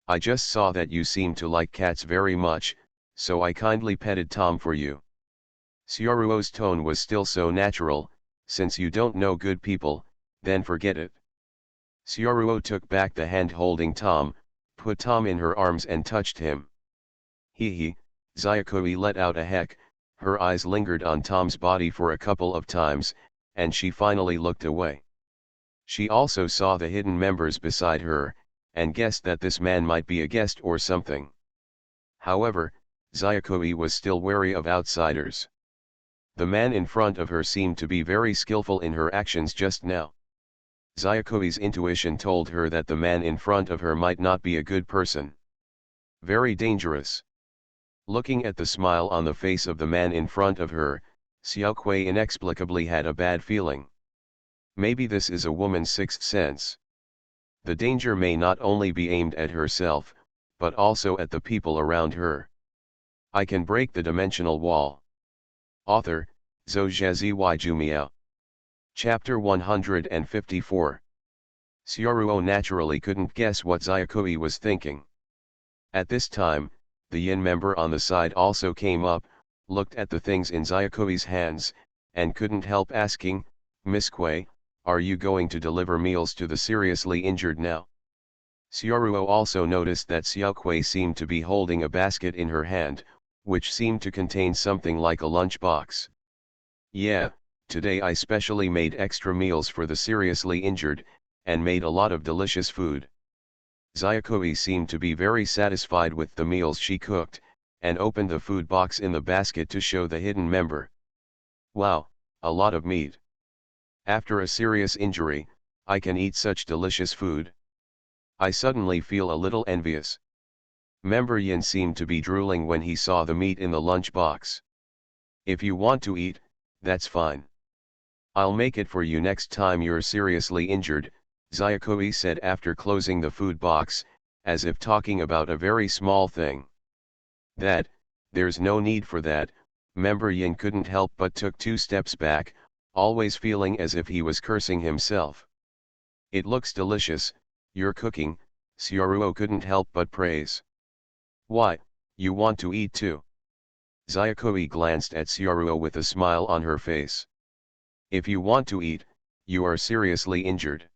I just saw that you seem to like cats very much, so I kindly petted Tom for you. Sioruo's tone was still so natural. Since you don't know good people, then forget it. Sioruo took back the hand holding Tom, put Tom in her arms and touched him. Hee. Zyakoi let out a heck. Her eyes lingered on Tom's body for a couple of times, and she finally looked away. She also saw the hidden members beside her, and guessed that this man might be a guest or something. However, Zyakoi was still wary of outsiders. The man in front of her seemed to be very skillful in her actions just now. Zyakoi's intuition told her that the man in front of her might not be a good person. Very dangerous. Looking at the smile on the face of the man in front of her, Xiaoquei inexplicably had a bad feeling. Maybe this is a woman's sixth sense. The danger may not only be aimed at herself, but also at the people around her. I can break the dimensional wall. Author, Zhou Zhazi Jumiao. Chapter 154. Xiaoruo naturally couldn't guess what Zyakoi was thinking. At this time, the yin member on the side also came up, looked at the things in Zyakoi's hands, and couldn't help asking, Miss Quay, are you going to deliver meals to the seriously injured now? Xiaoruo also noticed that Xiaoquei seemed to be holding a basket in her hand, which seemed to contain something like a lunchbox. Yeah, today I specially made extra meals for the seriously injured, and made a lot of delicious food. Zyakoi seemed to be very satisfied with the meals she cooked, and opened the food box in the basket to show the hidden member. Wow, a lot of meat. After a serious injury, I can eat such delicious food. I suddenly feel a little envious. Member Yin seemed to be drooling when he saw the meat in the lunch box. If you want to eat, that's fine. I'll make it for you next time you're seriously injured, Zyakoi said after closing the food box, as if talking about a very small thing. There's no need for that, Member Yin couldn't help but took 2 steps back, always feeling as if he was cursing himself. It looks delicious, your cooking, Xiaoruo couldn't help but praise. Why, you want to eat too? Zyakoi glanced at Xiaoruo with a smile on her face. If you want to eat, you are seriously injured.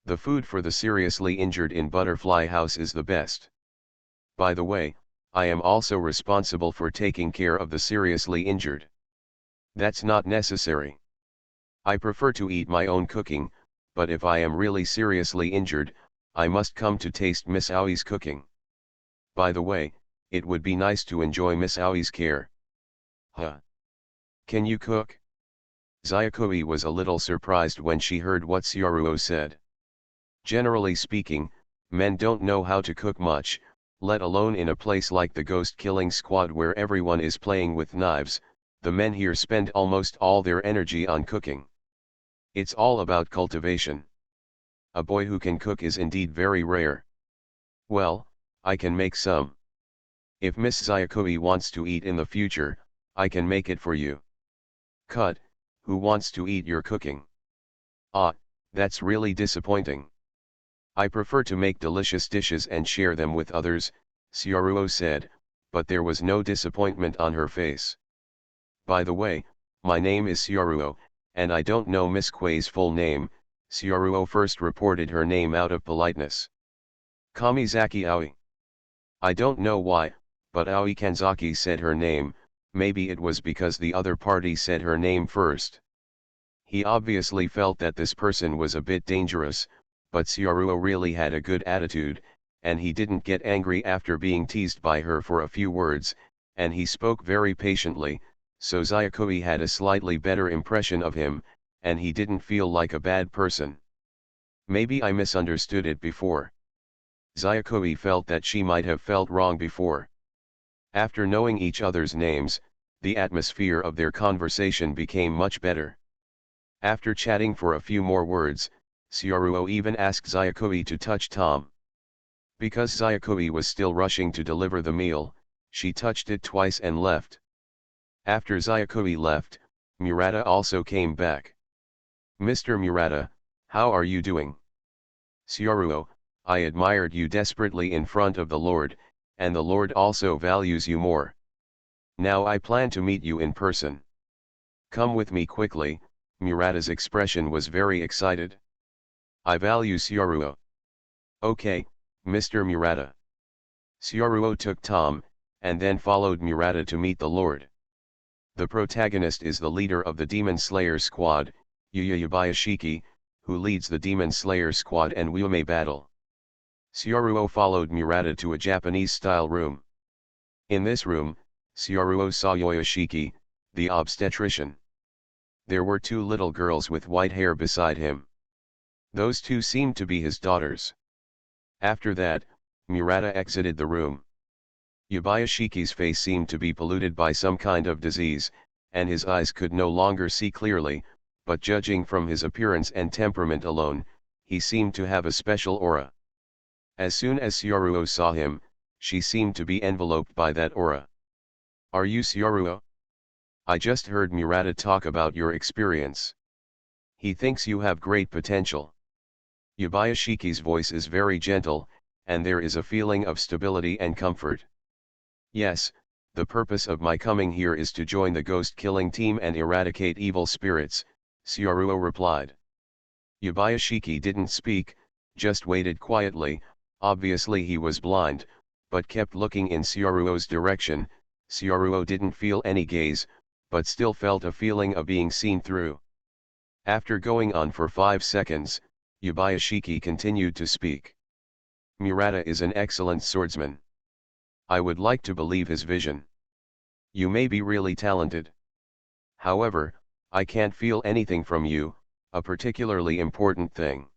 The food for the seriously injured in Butterfly House is the best. By the way, I am also responsible for taking care of the seriously injured. That's not necessary. I prefer to eat my own cooking, but if I am really seriously injured, I must come to taste Miss Aoi's cooking. By the way, it would be nice to enjoy Miss Aoi's care. Huh? Can you cook? Zyakoi was a little surprised when she heard what Xiaoruo said. Generally speaking, men don't know how to cook much, let alone in a place like the Ghost Killing Squad where everyone is playing with knives. The men here spend almost all their energy on cooking. It's all about cultivation. A boy who can cook is indeed very rare. Well, I can make some. If Miss Zyakoi wants to eat in the future, I can make it for you. Cut, who wants to eat your cooking? Ah, that's really disappointing. I prefer to make delicious dishes and share them with others, Xiaoruo said, but there was no disappointment on her face. By the way, my name is Xiaoruo, and I don't know Miss Quay's full name. Xiaoruo first reported her name out of politeness. Kamizaki Aoi. I don't know why, but Aoi Kanzaki said her name. Maybe it was because the other party said her name first. He obviously felt that this person was a bit dangerous, but Xiaoruo really had a good attitude, and he didn't get angry after being teased by her for a few words, and he spoke very patiently, so Zyakoi had a slightly better impression of him, and he didn't feel like a bad person. Maybe I misunderstood it before. Zyakoi felt that she might have felt wrong before. After knowing each other's names, the atmosphere of their conversation became much better. After chatting for a few more words, Xiaoruo even asked Zyakoi to touch Tom. Because Sayakui was still rushing to deliver the meal, she touched it twice and left. After Sayakui left, Murata also came back. "Mr. Murata, how are you doing?" "Syaruo, I admired you desperately in front of the Lord, and the Lord also values you more. Now I plan to meet you in person. Come with me quickly." Murata's expression was very excited. "I value Syaruo." "Okay, Mr. Murata." Syaruo took Tom, and then followed Murata to meet the Lord. The protagonist is the leader of the Demon Slayer squad, Yuya Yabayashiki, who leads the Demon Slayer squad and Wyume battle. Syaruo followed Murata to a Japanese-style room. In this room, Syaruo saw Yoshiki, the obstetrician. There were two little girls with white hair beside him. Those two seemed to be his daughters. After that, Murata exited the room. Yabayashiki's face seemed to be polluted by some kind of disease, and his eyes could no longer see clearly, but judging from his appearance and temperament alone, he seemed to have a special aura. As soon as Syaruo saw him, she seemed to be enveloped by that aura. "Are you Syaruo? I just heard Murata talk about your experience. He thinks you have great potential." Yabayashiki's voice is very gentle, and there is a feeling of stability and comfort. "Yes, the purpose of my coming here is to join the ghost killing team and eradicate evil spirits," Syaruo replied. Yabayashiki didn't speak, just waited quietly. Obviously he was blind, but kept looking in Syaruo's direction. Syaruo didn't feel any gaze, but still felt a feeling of being seen through. After going on for 5 seconds, Yabayashiki continued to speak. "Murata is an excellent swordsman. I would like to believe his vision. You may be really talented. However, I can't feel anything from you, a particularly important thing."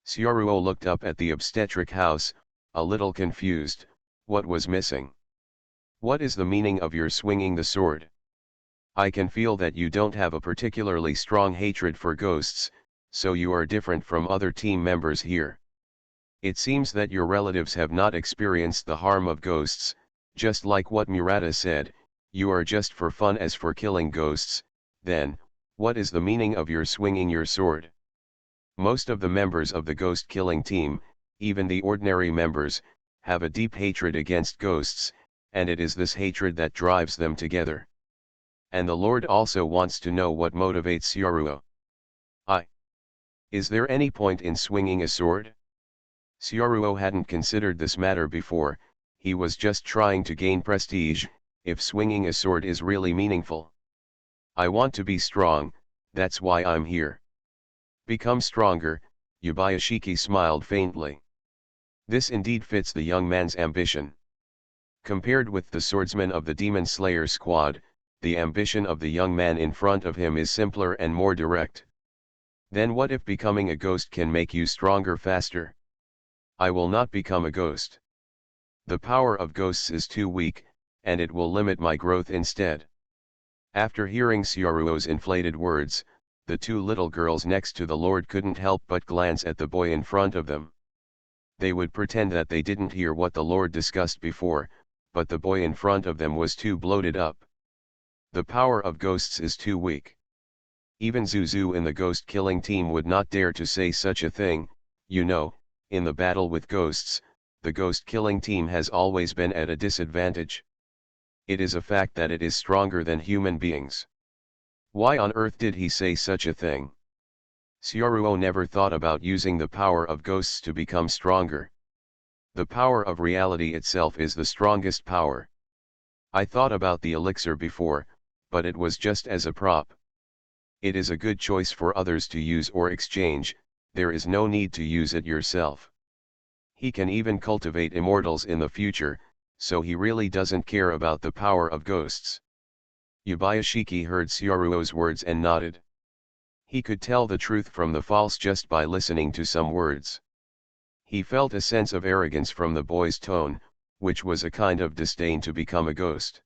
Syaruo looked up at the obstetric house, a little confused. What was missing? "What is the meaning of your swinging the sword? I can feel that you don't have a particularly strong hatred for ghosts, so you are different from other team members here. It seems that your relatives have not experienced the harm of ghosts, just like what Murata said, you are just for fun as for killing ghosts. Then, what is the meaning of your swinging your sword? Most of the members of the ghost killing team, even the ordinary members, have a deep hatred against ghosts, and it is this hatred that drives them together. And the Lord also wants to know what motivates Syaruo. Is there any point in swinging a sword?" Syaruo hadn't considered this matter before. He was just trying to gain prestige, if swinging a sword is really meaningful. "I want to be strong, that's why I'm here." "Become stronger," Yabayashiki smiled faintly. This indeed fits the young man's ambition. Compared with the swordsman of the Demon Slayer squad, the ambition of the young man in front of him is simpler and more direct. Then what if becoming a ghost can make you stronger faster? "I will not become a ghost. The power of ghosts is too weak, and it will limit my growth instead." After hearing Syaruo's inflated words, the two little girls next to the Lord couldn't help but glance at the boy in front of them. They would pretend that they didn't hear what the Lord discussed before, but the boy in front of them was too bloated up. The power of ghosts is too weak. Even Zuzu in the ghost killing team would not dare to say such a thing. You know, in the battle with ghosts, the ghost killing team has always been at a disadvantage. It is a fact that it is stronger than human beings. Why on earth did he say such a thing? Syaruo never thought about using the power of ghosts to become stronger. The power of reality itself is the strongest power. I thought about the elixir before, but it was just as a prop. It is a good choice for others to use or exchange, there is no need to use it yourself. He can even cultivate immortals in the future, so he really doesn't care about the power of ghosts. Yabayashiki heard Syaruo's words and nodded. He could tell the truth from the false just by listening to some words. He felt a sense of arrogance from the boy's tone, which was a kind of disdain to become a ghost.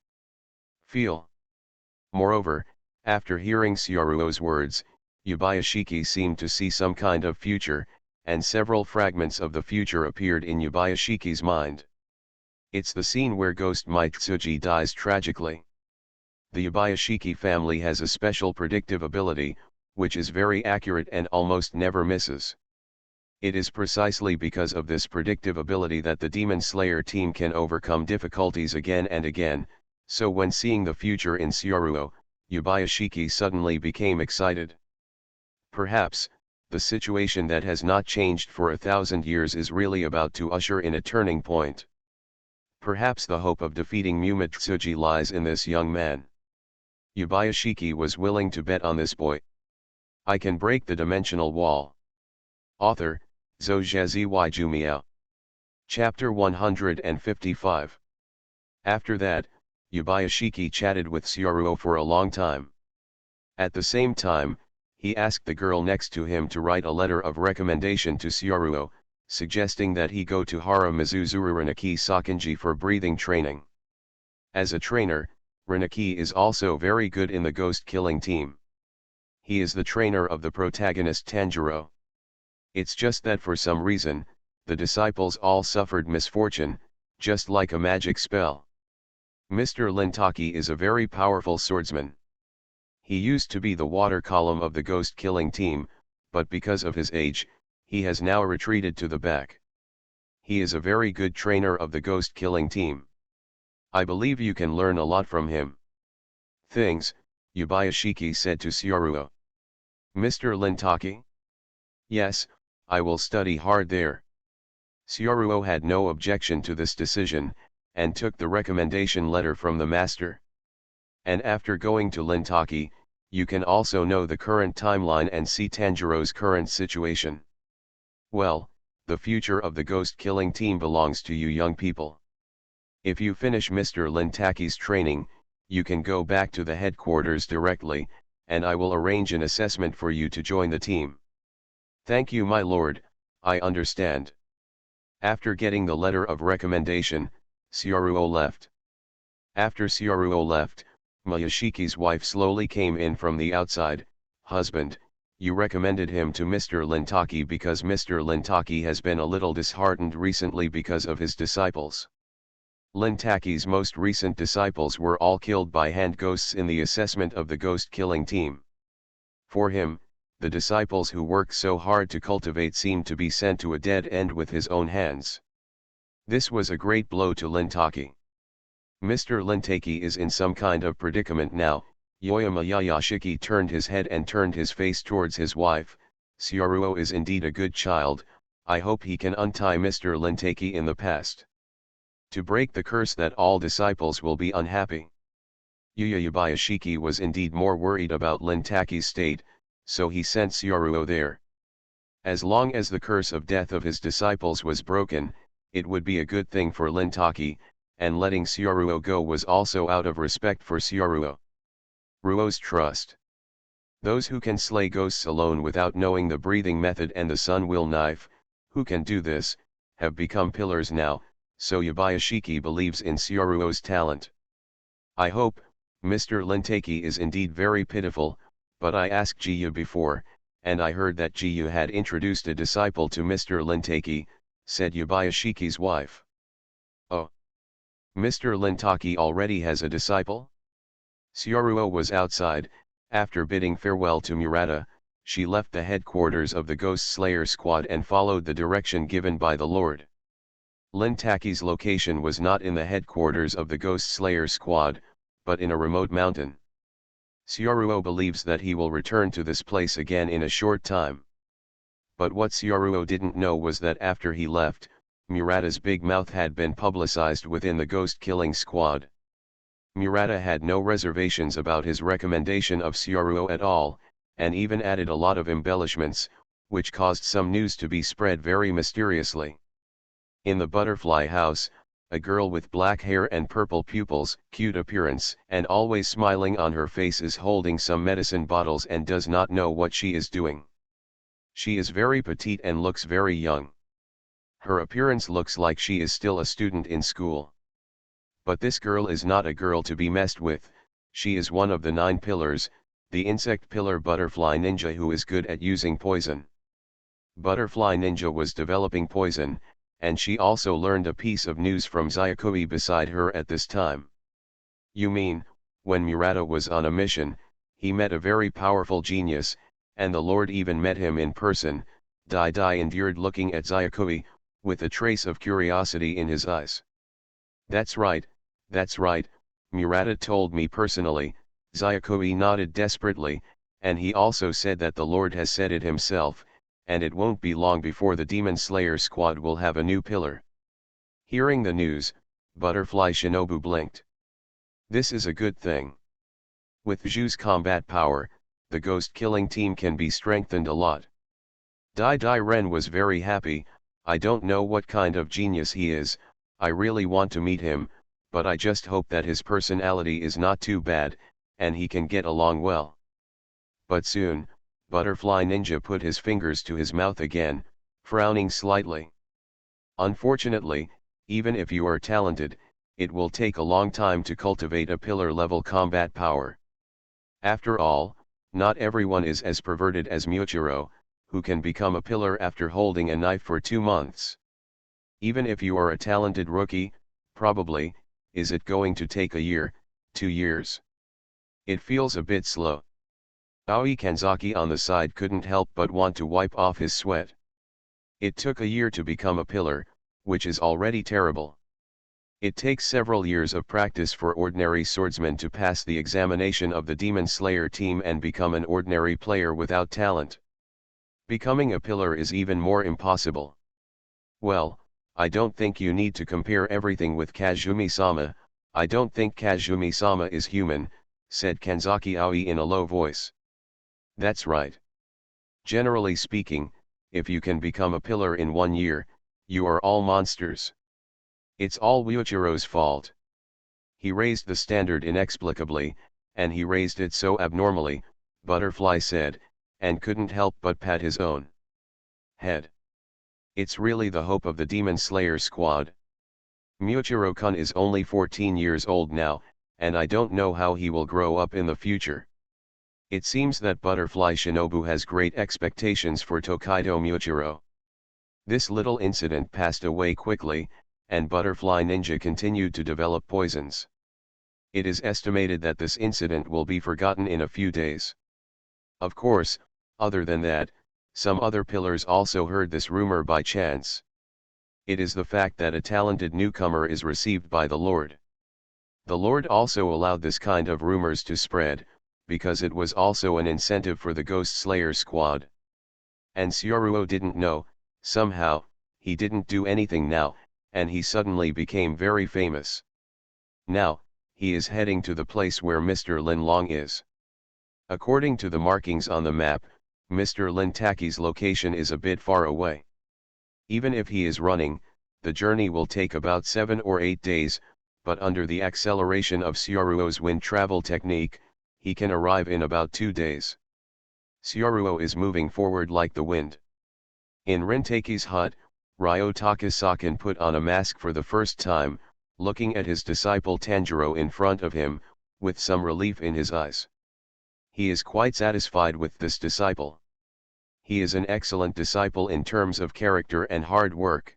Moreover, after hearing Syaruo's words, Yabayashiki seemed to see some kind of future, and several fragments of the future appeared in Yubayashiki's mind. It's the scene where Ghost Mitsuji dies tragically. The Yubayashiki family has a special predictive ability, which is very accurate and almost never misses. It is precisely because of this predictive ability that the Demon Slayer team can overcome difficulties again and again, so when seeing the future in Syaruo, Yubayashiki suddenly became excited. Perhaps, the situation that has not changed for 1,000 years is really about to usher in a turning point. Perhaps the hope of defeating Mumitsuji lies in this young man. Yubayashiki was willing to bet on this boy. I can break the dimensional wall. Author, Zhou Jumiao. Chapter 155. After that, Yubayashiki chatted with Syaruo for a long time. At the same time, he asked the girl next to him to write a letter of recommendation to Syaruo, suggesting that he go to Hara Mizuzuru Renaki Sakanji for breathing training. As a trainer, Renaki is also very good in the ghost killing team. He is the trainer of the protagonist Tanjiro. It's just that for some reason, the disciples all suffered misfortune, just like a magic spell. Mr. Lintaki is a very powerful swordsman. He used to be the water column of the ghost killing team, but because of his age, he has now retreated to the back. He is a very good trainer of the ghost killing team. I believe you can learn a lot from him. Things, Yubayashiki said to Syaruo. Mr. Lintaki? Yes, I will study hard there. Syaruo had no objection to this decision, and took the recommendation letter from the master. And after going to Lintaki, you can also know the current timeline and see Tanjiro's current situation. Well, the future of the ghost killing team belongs to you young people. If you finish Mr. Lintaki's training, you can go back to the headquarters directly, and I will arrange an assessment for you to join the team. Thank you, my lord, I understand. After getting the letter of recommendation, Syaruo left. After Syaruo left, Mayashiki's wife slowly came in from the outside. Husband, you recommended him to Mr. Lintaki because Mr. Lintaki has been a little disheartened recently because of his disciples. Lintaki's most recent disciples were all killed by hand ghosts in the assessment of the ghost killing team. For him, the disciples who worked so hard to cultivate seemed to be sent to a dead end with his own hands. This was a great blow to Lintaki. Mr. Lintaki is in some kind of predicament now. Yoyama Yayashiki turned his head and turned his face towards his wife. Syaruo is indeed a good child, I hope he can untie Mr. Lintaki in the past. To break the curse that all disciples will be unhappy. Yuya Yubayashiki was indeed more worried about Lintaki's state, so he sent Syaruo there. As long as the curse of death of his disciples was broken, it would be a good thing for Lintaki, and letting Syaruo go was also out of respect for Syaruo. Ruo's trust. Those who can slay ghosts alone without knowing the breathing method and the sun will knife, who can do this, have become pillars now, so Yubayashiki believes in Syaruo's talent. I hope, Mr. Lintaki is indeed very pitiful, but I asked Jiyu before, and I heard that Jiyu had introduced a disciple to Mr. Lintaki, said Yubayashiki's wife. Oh. Mr. Lintaki already has a disciple? Syaruo was outside. After bidding farewell to Murata, she left the headquarters of the Ghost Slayer squad and followed the direction given by the Lord. Lintaki's location was not in the headquarters of the Ghost Slayer squad, but in a remote mountain. Syaruo believes that he will return to this place again in a short time. But what Syaruo didn't know was that after he left, Murata's big mouth had been publicized within the ghost killing squad. Murata had no reservations about his recommendation of Syaruo at all, and even added a lot of embellishments, which caused some news to be spread very mysteriously. In the butterfly house, a girl with black hair and purple pupils, cute appearance, and always smiling on her face is holding some medicine bottles and does not know what she is doing. She is very petite and looks very young. Her appearance looks like she is still a student in school. But this girl is not a girl to be messed with, she is one of the 9 pillars, the insect pillar butterfly ninja who is good at using poison. Butterfly Ninja was developing poison, and she also learned a piece of news from Zayakui beside her at this time. You mean, when Murata was on a mission, he met a very powerful genius, and the Lord even met him in person. Dai endured looking at Zayakui, with a trace of curiosity in his eyes. That's right, Murata told me personally. Zayakui nodded desperately, and he also said that the Lord has said it himself, and it won't be long before the Demon Slayer squad will have a new pillar. Hearing the news, Butterfly Shinobu blinked. This is a good thing. With Zhu's combat power, the ghost killing team can be strengthened a lot. Dai Ren was very happy. I don't know what kind of genius he is, I really want to meet him, but I just hope that his personality is not too bad, and he can get along well. But soon, Butterfly Ninja put his fingers to his mouth again, frowning slightly. Unfortunately, even if you are talented, it will take a long time to cultivate a pillar-level combat power. After all, not everyone is as perverted as Muichiro, who can become a pillar after holding a knife for 2 months. Even if you are a talented rookie, probably, is it going to take a year, 2 years? It feels a bit slow. Aoi Kanzaki on the side couldn't help but want to wipe off his sweat. It took a year to become a pillar, which is already terrible. It takes several years of practice for ordinary swordsmen to pass the examination of the Demon Slayer team and become an ordinary player without talent. Becoming a pillar is even more impossible. Well, I don't think you need to compare everything with Kazumi-sama. I don't think Kazumi-sama is human, said Kanzaki Aoi in a low voice. That's right. Generally speaking, if you can become a pillar in 1 year, you are all monsters. It's all Muichiro's fault. He raised the standard inexplicably, and he raised it so abnormally, Butterfly said, and couldn't help but pat his own head. It's really the hope of the Demon Slayer squad. Muichiro-kun is only 14 years old now, and I don't know how he will grow up in the future. It seems that Butterfly Shinobu has great expectations for Tokaido Muichiro. This little incident passed away quickly, and Butterfly Ninja continued to develop poisons. It is estimated that this incident will be forgotten in a few days. Of course, other than that, some other pillars also heard this rumor by chance. It is the fact that a talented newcomer is received by the Lord. The Lord also allowed this kind of rumors to spread, because it was also an incentive for the Ghost Slayer squad. And Syoruo didn't know, somehow, he didn't do anything now, and he suddenly became very famous. Now, he is heading to the place where Mr. Lin Long is. According to the markings on the map, Mr. Lin Taki's location is a bit far away. Even if he is running, the journey will take about 7 or 8 days, but under the acceleration of Syoruo's wind travel technique, he can arrive in about 2 days. Syoruo is moving forward like the wind. In Rintaki's hut, Ryotaka Sakin put on a mask for the first time, looking at his disciple Tanjiro in front of him, with some relief in his eyes. He is quite satisfied with this disciple. He is an excellent disciple in terms of character and hard work.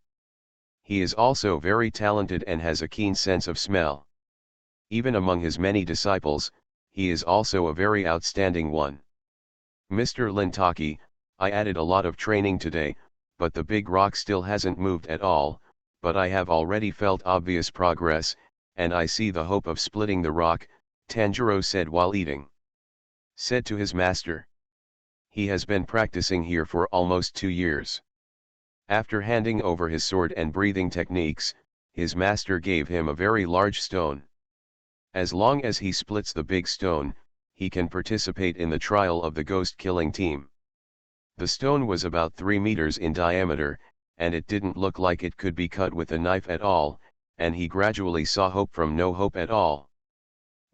He is also very talented and has a keen sense of smell. Even among his many disciples, he is also a very outstanding one. Mr. Lintaki, I added a lot of training today, but the big rock still hasn't moved at all, but I have already felt obvious progress, and I see the hope of splitting the rock, Tanjiro said while eating. Said to his master. He has been practicing here for almost 2 years. After handing over his sword and breathing techniques, his master gave him a very large stone. As long as he splits the big stone, he can participate in the trial of the ghost killing team. The stone was about 3 meters in diameter, and it didn't look like it could be cut with a knife at all, and he gradually saw hope from no hope at all.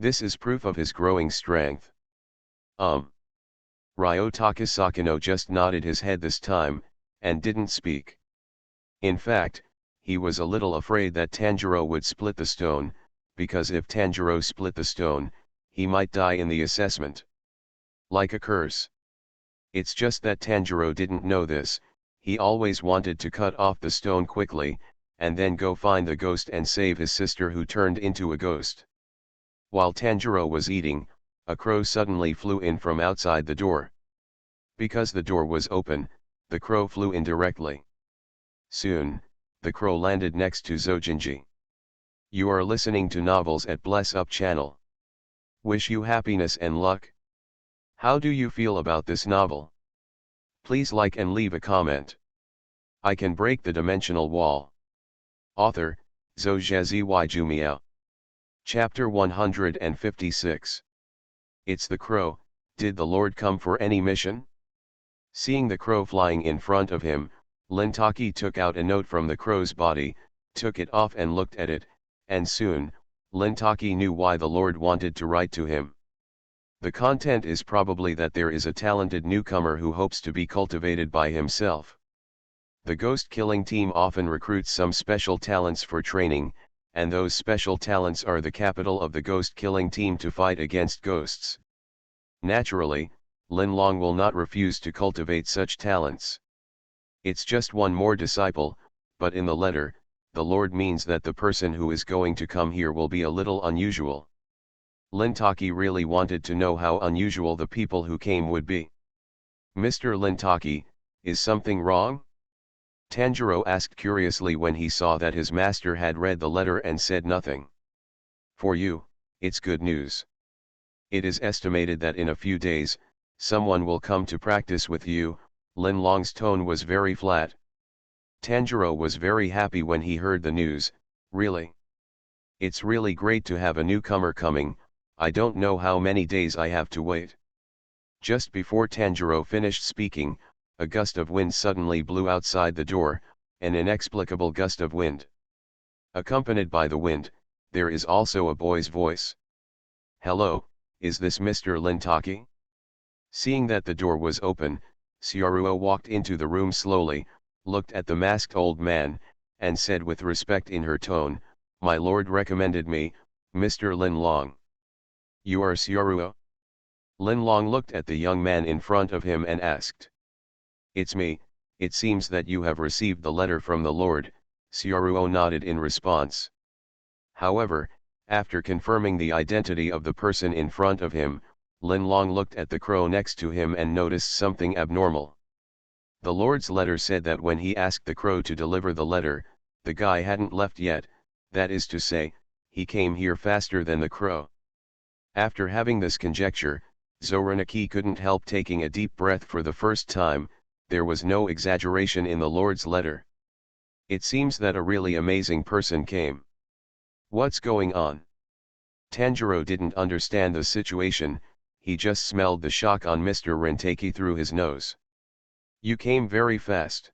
This is proof of his growing strength. Ryotaka Sakino just nodded his head this time, and didn't speak. In fact, he was a little afraid that Tanjiro would split the stone, because if Tanjiro split the stone, he might die in the assessment. Like a curse. It's just that Tanjiro didn't know this, He always wanted to cut off the stone quickly, and then go find the ghost and save his sister who turned into a ghost. While Tanjiro was eating, a crow suddenly flew in from outside the door. Because the door was open, the crow flew in directly. Soon, the crow landed next to Zojinji. You are listening to Novels at Bless Up channel. Wish you happiness and luck. How do you feel about this novel? Please like and leave a comment. I can break the dimensional wall. Author, Zojezi Jumiao. Chapter 156. It's the crow. Did the Lord come for any mission? Seeing the crow flying in front of him, Lintaki took out a note from the crow's body, took it off and looked at it, and soon, Lintaki knew why the Lord wanted to write to him. The content is probably that there is a talented newcomer who hopes to be cultivated by himself. The ghost killing team often recruits some special talents for training, and those special talents are the capital of the ghost killing team to fight against ghosts. Naturally, Lin Long will not refuse to cultivate such talents. It's just one more disciple, but in the letter, the Lord means that the person who is going to come here will be a little unusual. Lintaki really wanted to know how unusual the people who came would be. Mr. Lintaki, is something wrong? Tanjiro asked curiously when he saw that his master had read the letter and said nothing. For you, it's good news. It is estimated that in a few days, someone will come to practice with you. Lin Long's tone was very flat. Tanjiro was very happy when he heard the news. Really? It's really great to have a newcomer coming. I don't know how many days I have to wait. Just before Tanjiro finished speaking, a gust of wind suddenly blew outside the door, an inexplicable gust of wind. Accompanied by the wind, there is also a boy's voice. Hello, is this Mr. Lintaki? Seeing that the door was open, Syaruo walked into the room slowly, looked at the masked old man, and said with respect in her tone, My lord recommended me, Mr. Lin Long. You are Syaruo? Lin Long looked at the young man in front of him and asked. It's me. It seems that you have received the letter from the Lord. Syaruo nodded in response. However, after confirming the identity of the person in front of him, Lin Long looked at the crow next to him and noticed something abnormal. The Lord's letter said that when he asked the crow to deliver the letter, the guy hadn't left yet, that is to say, he came here faster than the crow. After having this conjecture, Zoranaki couldn't help taking a deep breath for the first time. There was no exaggeration in the Lord's letter. It seems that a really amazing person came. What's going on? Tanjiro didn't understand the situation, he just smelled the shock on Mr. Rentaki through his nose. You came very fast.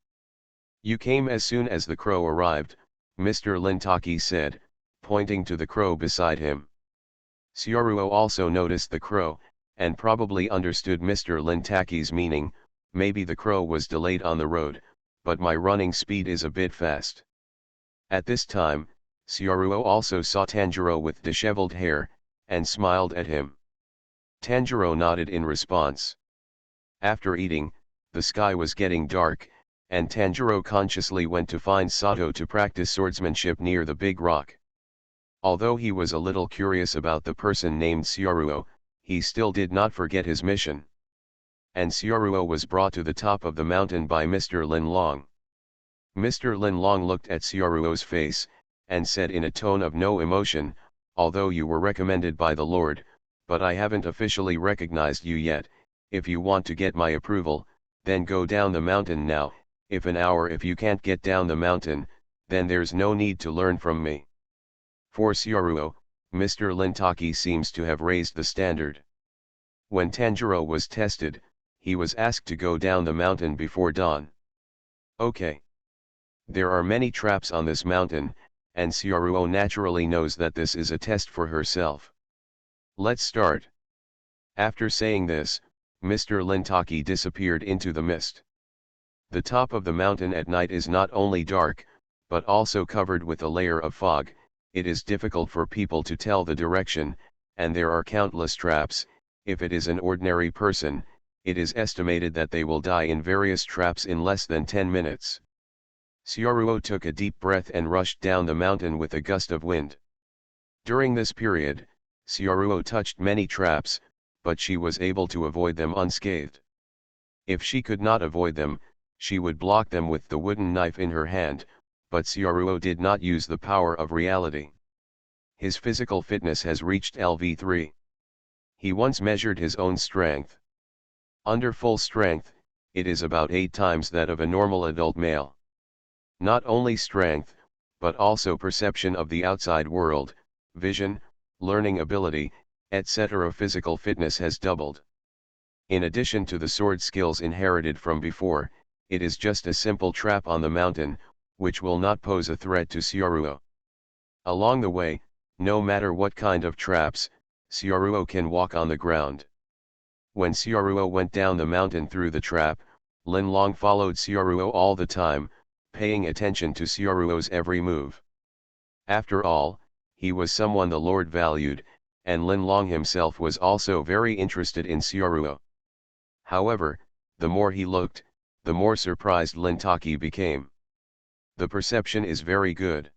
You came as soon as the crow arrived, Mr. Lintaki said, pointing to the crow beside him. Syaruo also noticed the crow, and probably understood Mr. Lintaki's meaning. Maybe the crow was delayed on the road, but my running speed is a bit fast. At this time, Syaruo also saw Tanjiro with disheveled hair, and smiled at him. Tanjiro nodded in response. After eating, the sky was getting dark, and Tanjiro consciously went to find Sato to practice swordsmanship near the big rock. Although he was a little curious about the person named Syaruo, he still did not forget his mission. And Syaruo was brought to the top of the mountain by Mr. Lin Long. Mr. Lin Long looked at Syaruo's face, and said in a tone of no emotion, although you were recommended by the Lord, but I haven't officially recognized you yet. If you want to get my approval, then go down the mountain now. If you can't get down the mountain, then there's no need to learn from me. For Syaruo, Mr. Lintaki seems to have raised the standard. When Tanjiro was tested, he was asked to go down the mountain before dawn. Okay. There are many traps on this mountain, and Syaruo naturally knows that this is a test for herself. Let's start. After saying this, Mr. Lintaki disappeared into the mist. The top of the mountain at night is not only dark, but also covered with a layer of fog. It is difficult for people to tell the direction, and there are countless traps. If it is an ordinary person, it is estimated that they will die in various traps in less than 10 minutes. Xiaoruo took a deep breath and rushed down the mountain with a gust of wind. During this period, Xiaoruo touched many traps, but she was able to avoid them unscathed. If she could not avoid them, she would block them with the wooden knife in her hand, but Xiaoruo did not use the power of reality. His physical fitness has reached LV3. He once measured his own strength. Under full strength, it is about 8 times that of a normal adult male. Not only strength, but also perception of the outside world, vision, learning ability, etc. Physical fitness has doubled. In addition to the sword skills inherited from before, it is just a simple trap on the mountain, which will not pose a threat to Xiaoruo. Along the way, no matter what kind of traps, Xiaoruo can walk on the ground. When Xiaoruo went down the mountain through the trap, Linlong followed Xiaoruo all the time, paying attention to Xiaoruo's every move. After all, he was someone the Lord valued, and Linlong himself was also very interested in Xiaoruo. However, the more he looked, the more surprised Lintaki became. The perception is very good.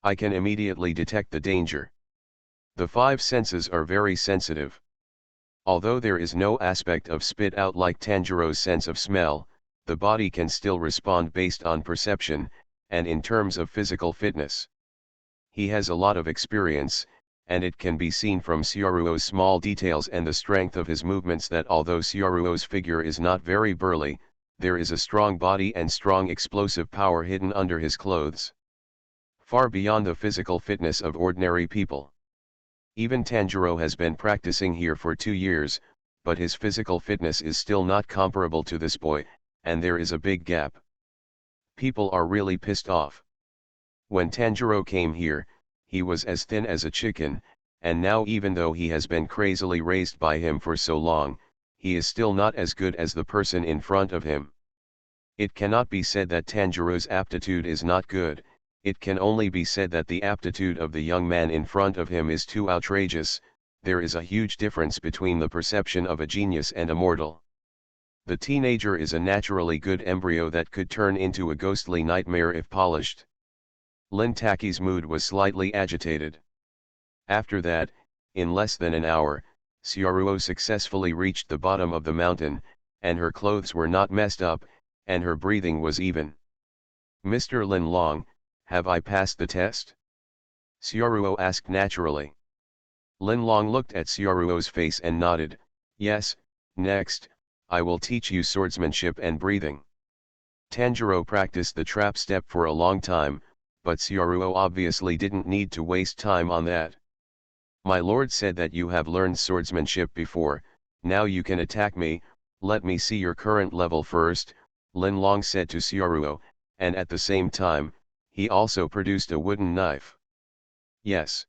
I can immediately detect the danger. The 5 senses are very sensitive. Although there is no aspect of spit out like Tanjiro's sense of smell, the body can still respond based on perception, and in terms of physical fitness. He has a lot of experience, and it can be seen from Xiaoruo's small details and the strength of his movements that although Xiaoruo's figure is not very burly, there is a strong body and strong explosive power hidden under his clothes. Far beyond the physical fitness of ordinary people. Even Tanjiro has been practicing here for 2 years, but his physical fitness is still not comparable to this boy, and there is a big gap. People are really pissed off. When Tanjiro came here, he was as thin as a chicken, and now even though he has been crazily raised by him for so long, he is still not as good as the person in front of him. It cannot be said that Tanjiro's aptitude is not good, it can only be said that the aptitude of the young man in front of him is too outrageous. There is a huge difference between the perception of a genius and a mortal. The teenager is a naturally good embryo that could turn into a ghostly nightmare if polished. Lintaki's mood was slightly agitated. After that, in less than an hour, Xiaoruo successfully reached the bottom of the mountain, and her clothes were not messed up, and her breathing was even. Mr. Linlong, have I passed the test? Xiaoruo asked naturally. Linlong looked at Xiaoruo's face and nodded, yes, next, I will teach you swordsmanship and breathing. Tanjiro practiced the trap step for a long time, but Xiaoruo obviously didn't need to waste time on that. My lord said that you have learned swordsmanship before, now you can attack me, let me see your current level first, Linlong said to Xiaoruo, and at the same time, he also produced a wooden knife. Yes.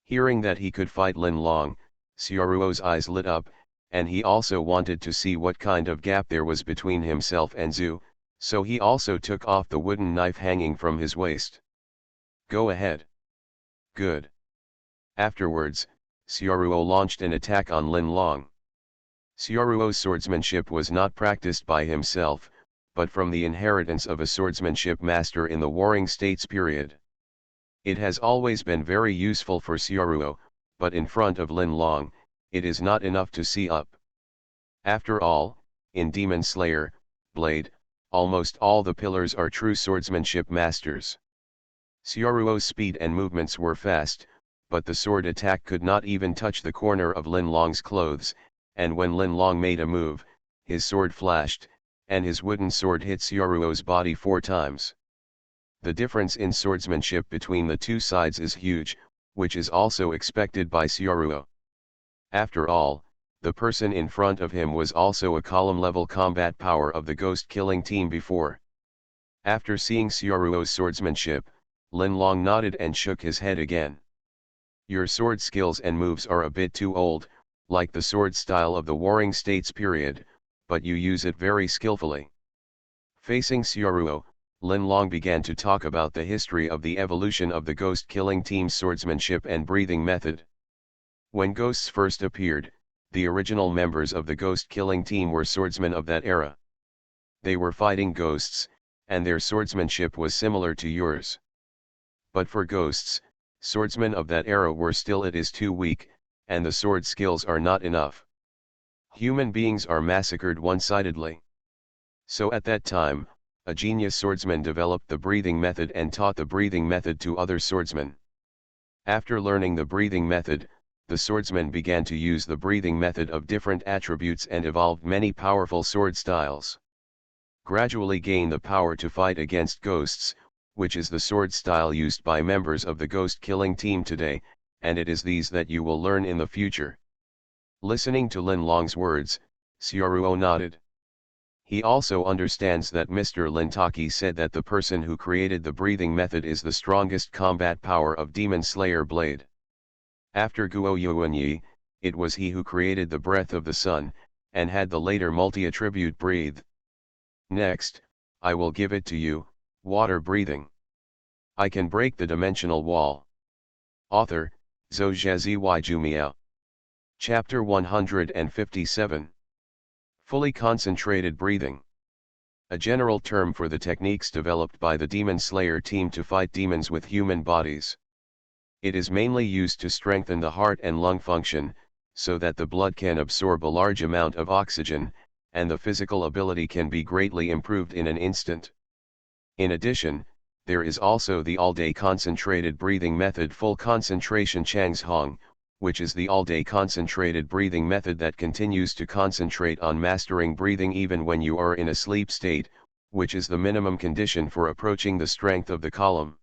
Hearing that he could fight Linlong, Xiaoruo's eyes lit up, and he also wanted to see what kind of gap there was between himself and Zhu, so he also took off the wooden knife hanging from his waist. Go ahead. Good. Afterwards, Xiaoruo launched an attack on Linlong. Xiaoruo's swordsmanship was not practiced by himself, but from the inheritance of a swordsmanship master in the Warring States period. It has always been very useful for Xiaoruo, but in front of Linlong, it is not enough to see up. After all, in Demon Slayer, Blade, almost all the pillars are true swordsmanship masters. Xiaoruo's speed and movements were fast, but the sword attack could not even touch the corner of Linlong's clothes, and when Linlong made a move, his sword flashed, and his wooden sword hit Xiaoruo's body 4 times. The difference in swordsmanship between the two sides is huge, which is also expected by Xiaoruo. After all, the person in front of him was also a column-level combat power of the ghost-killing team before. After seeing Xiaoruo's swordsmanship, Linlong nodded and shook his head again. Your sword skills and moves are a bit too old, like the sword style of the Warring States period, but you use it very skillfully. Facing Xiaoruo, Linlong began to talk about the history of the evolution of the ghost-killing team's swordsmanship and breathing method. When ghosts first appeared, the original members of the ghost-killing team were swordsmen of that era. They were fighting ghosts, and their swordsmanship was similar to yours. But for ghosts, swordsmen of that era were still it is too weak, and the sword skills are not enough. Human beings are massacred one-sidedly. So at that time, a genius swordsman developed the breathing method and taught the breathing method to other swordsmen. After learning the breathing method, the swordsman began to use the breathing method of different attributes and evolved many powerful sword styles. Gradually gain the power to fight against ghosts, which is the sword style used by members of the ghost-killing team today, and it is these that you will learn in the future. Listening to Lin Long's words, Xiaoruo nodded. He also understands that Mr. Lintaki said that the person who created the breathing method is the strongest combat power of Demon Slayer Blade. After Guo Yuanyi, it was he who created the breath of the sun, and had the later multi-attribute breathe. Next, I will give it to you, water breathing. I can break the dimensional wall. Author, Zhou Zhazi Jumiao. Chapter 157. Fully concentrated breathing. A general term for the techniques developed by the Demon Slayer team to fight demons with human bodies. It is mainly used to strengthen the heart and lung function, so that the blood can absorb a large amount of oxygen, and the physical ability can be greatly improved in an instant. In addition, there is also the all-day concentrated breathing method full concentration Chang's Hong, which is the all-day concentrated breathing method that continues to concentrate on mastering breathing even when you are in a sleep state, which is the minimum condition for approaching the strength of the column.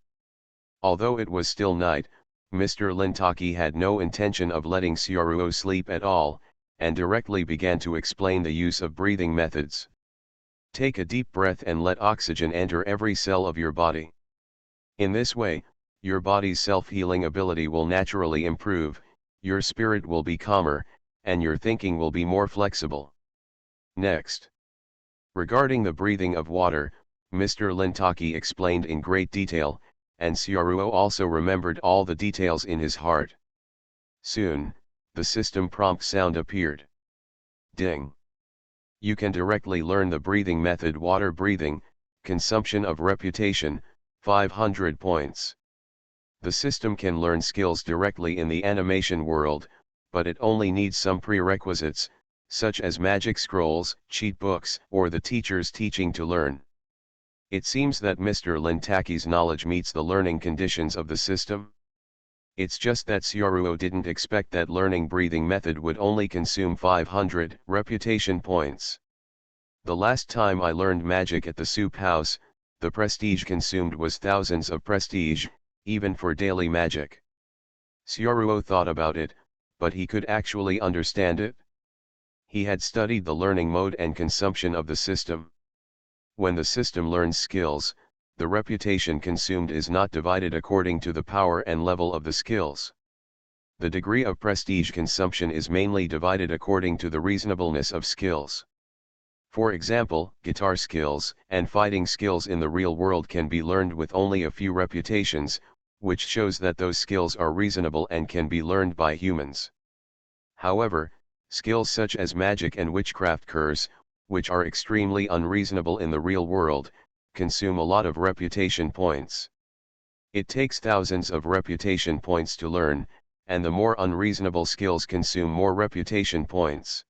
Although it was still night, Mr. Lintaki had no intention of letting Xiaoruo sleep at all, and directly began to explain the use of breathing methods. Take a deep breath and let oxygen enter every cell of your body. In this way, your body's self-healing ability will naturally improve, your spirit will be calmer, and your thinking will be more flexible. Next. Regarding the breathing of water, Mr. Lintaki explained in great detail, and Xiaoruo also remembered all the details in his heart. Soon, the system prompt sound appeared. Ding. You can directly learn the breathing method water breathing, consumption of reputation, 500 points. The system can learn skills directly in the animation world, but it only needs some prerequisites, such as magic scrolls, cheat books, or the teacher's teaching to learn. It seems that Mr. Lintaki's knowledge meets the learning conditions of the system. It's just that Xiaoruo didn't expect that learning breathing method would only consume 500 reputation points. The last time I learned magic at the soup house, the prestige consumed was thousands of prestige, even for daily magic. Xiaoruo thought about it, but he could actually understand it. He had studied the learning mode and consumption of the system. When the system learns skills, the reputation consumed is not divided according to the power and level of the skills. The degree of prestige consumption is mainly divided according to the reasonableness of skills. For example, guitar skills and fighting skills in the real world can be learned with only a few reputations, which shows that those skills are reasonable and can be learned by humans. However, skills such as magic and witchcraft curse, which are extremely unreasonable in the real world, consume a lot of reputation points. It takes thousands of reputation points to learn, and the more unreasonable skills consume more reputation points.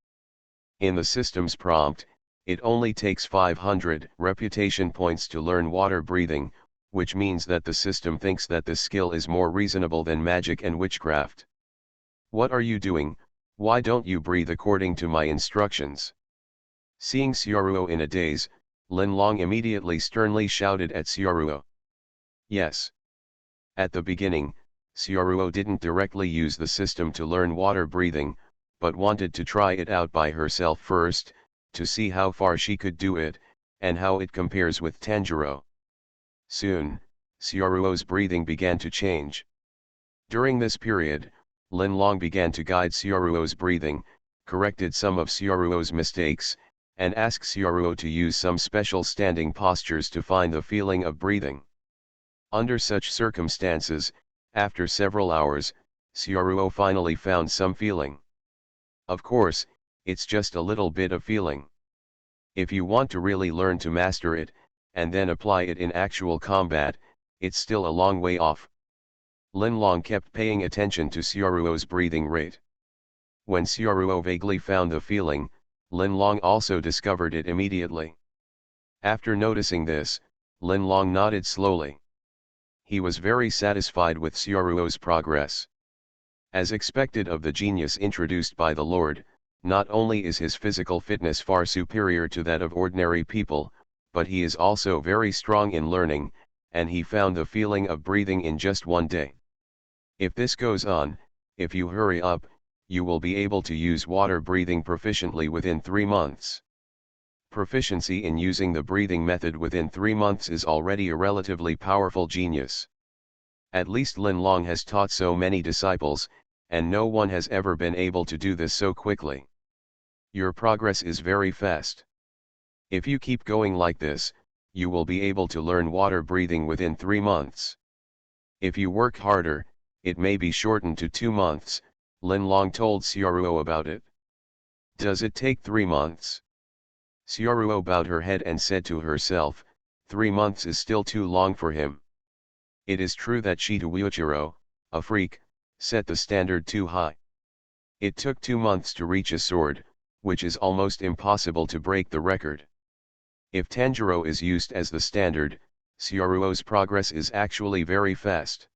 In the system's prompt, it only takes 500 reputation points to learn water breathing, which means that the system thinks that this skill is more reasonable than magic and witchcraft. What are you doing? Why don't you breathe according to my instructions? Seeing Xiaoruo in a daze, Lin Long immediately sternly shouted at Xiaoruo. Yes. At the beginning, Xiaoruo didn't directly use the system to learn water breathing, but wanted to try it out by herself first, to see how far she could do it, and how it compares with Tanjiro. Soon, Xiaoruo's breathing began to change. During this period, Lin Long began to guide Xiaoruo's breathing, corrected some of Xiaoruo's mistakes, and asked Xiaoruo to use some special standing postures to find the feeling of breathing. Under such circumstances, after several hours, Xiaoruo finally found some feeling. Of course, it's just a little bit of feeling. If you want to really learn to master it, and then apply it in actual combat, it's still a long way off. Linlong kept paying attention to Xiaoruo's breathing rate. When Xiaoruo vaguely found the feeling, Linlong also discovered it immediately. After noticing this, Linlong nodded slowly. He was very satisfied with Xiaoruo's progress. As expected of the genius introduced by the Lord, not only is his physical fitness far superior to that of ordinary people, but he is also very strong in learning, and he found the feeling of breathing in just one day. If this goes on, if you hurry up, you will be able to use water breathing proficiently within 3 months. Proficiency in using the breathing method within 3 months is already a relatively powerful genius. At least Linlong has taught so many disciples, and no one has ever been able to do this so quickly. Your progress is very fast. If you keep going like this, you will be able to learn water breathing within 3 months. If you work harder, it may be shortened to 2 months, Linlong told Xiaoruo about it. Does it take 3 months? Xiaoruo bowed her head and said to herself, 3 months is still too long for him. It is true that Shituichiro, a freak, set the standard too high. It took 2 months to reach a sword, which is almost impossible to break the record. If Tanjiro is used as the standard, Xiaoruo's progress is actually very fast.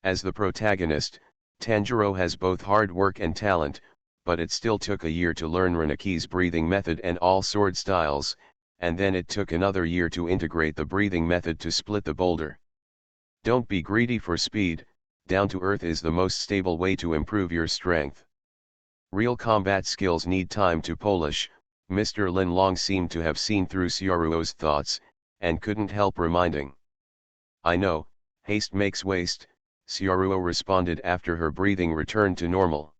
As the protagonist, Tanjiro has both hard work and talent, but it still took a year to learn Renaki's breathing method and all sword styles, and then it took another year to integrate the breathing method to split the boulder. Don't be greedy for speed, down to earth is the most stable way to improve your strength. Real combat skills need time to polish. Mr. Linlong seemed to have seen through Xiaoruo's thoughts, and couldn't help reminding. I know, haste makes waste, Xiaoruo responded after her breathing returned to normal.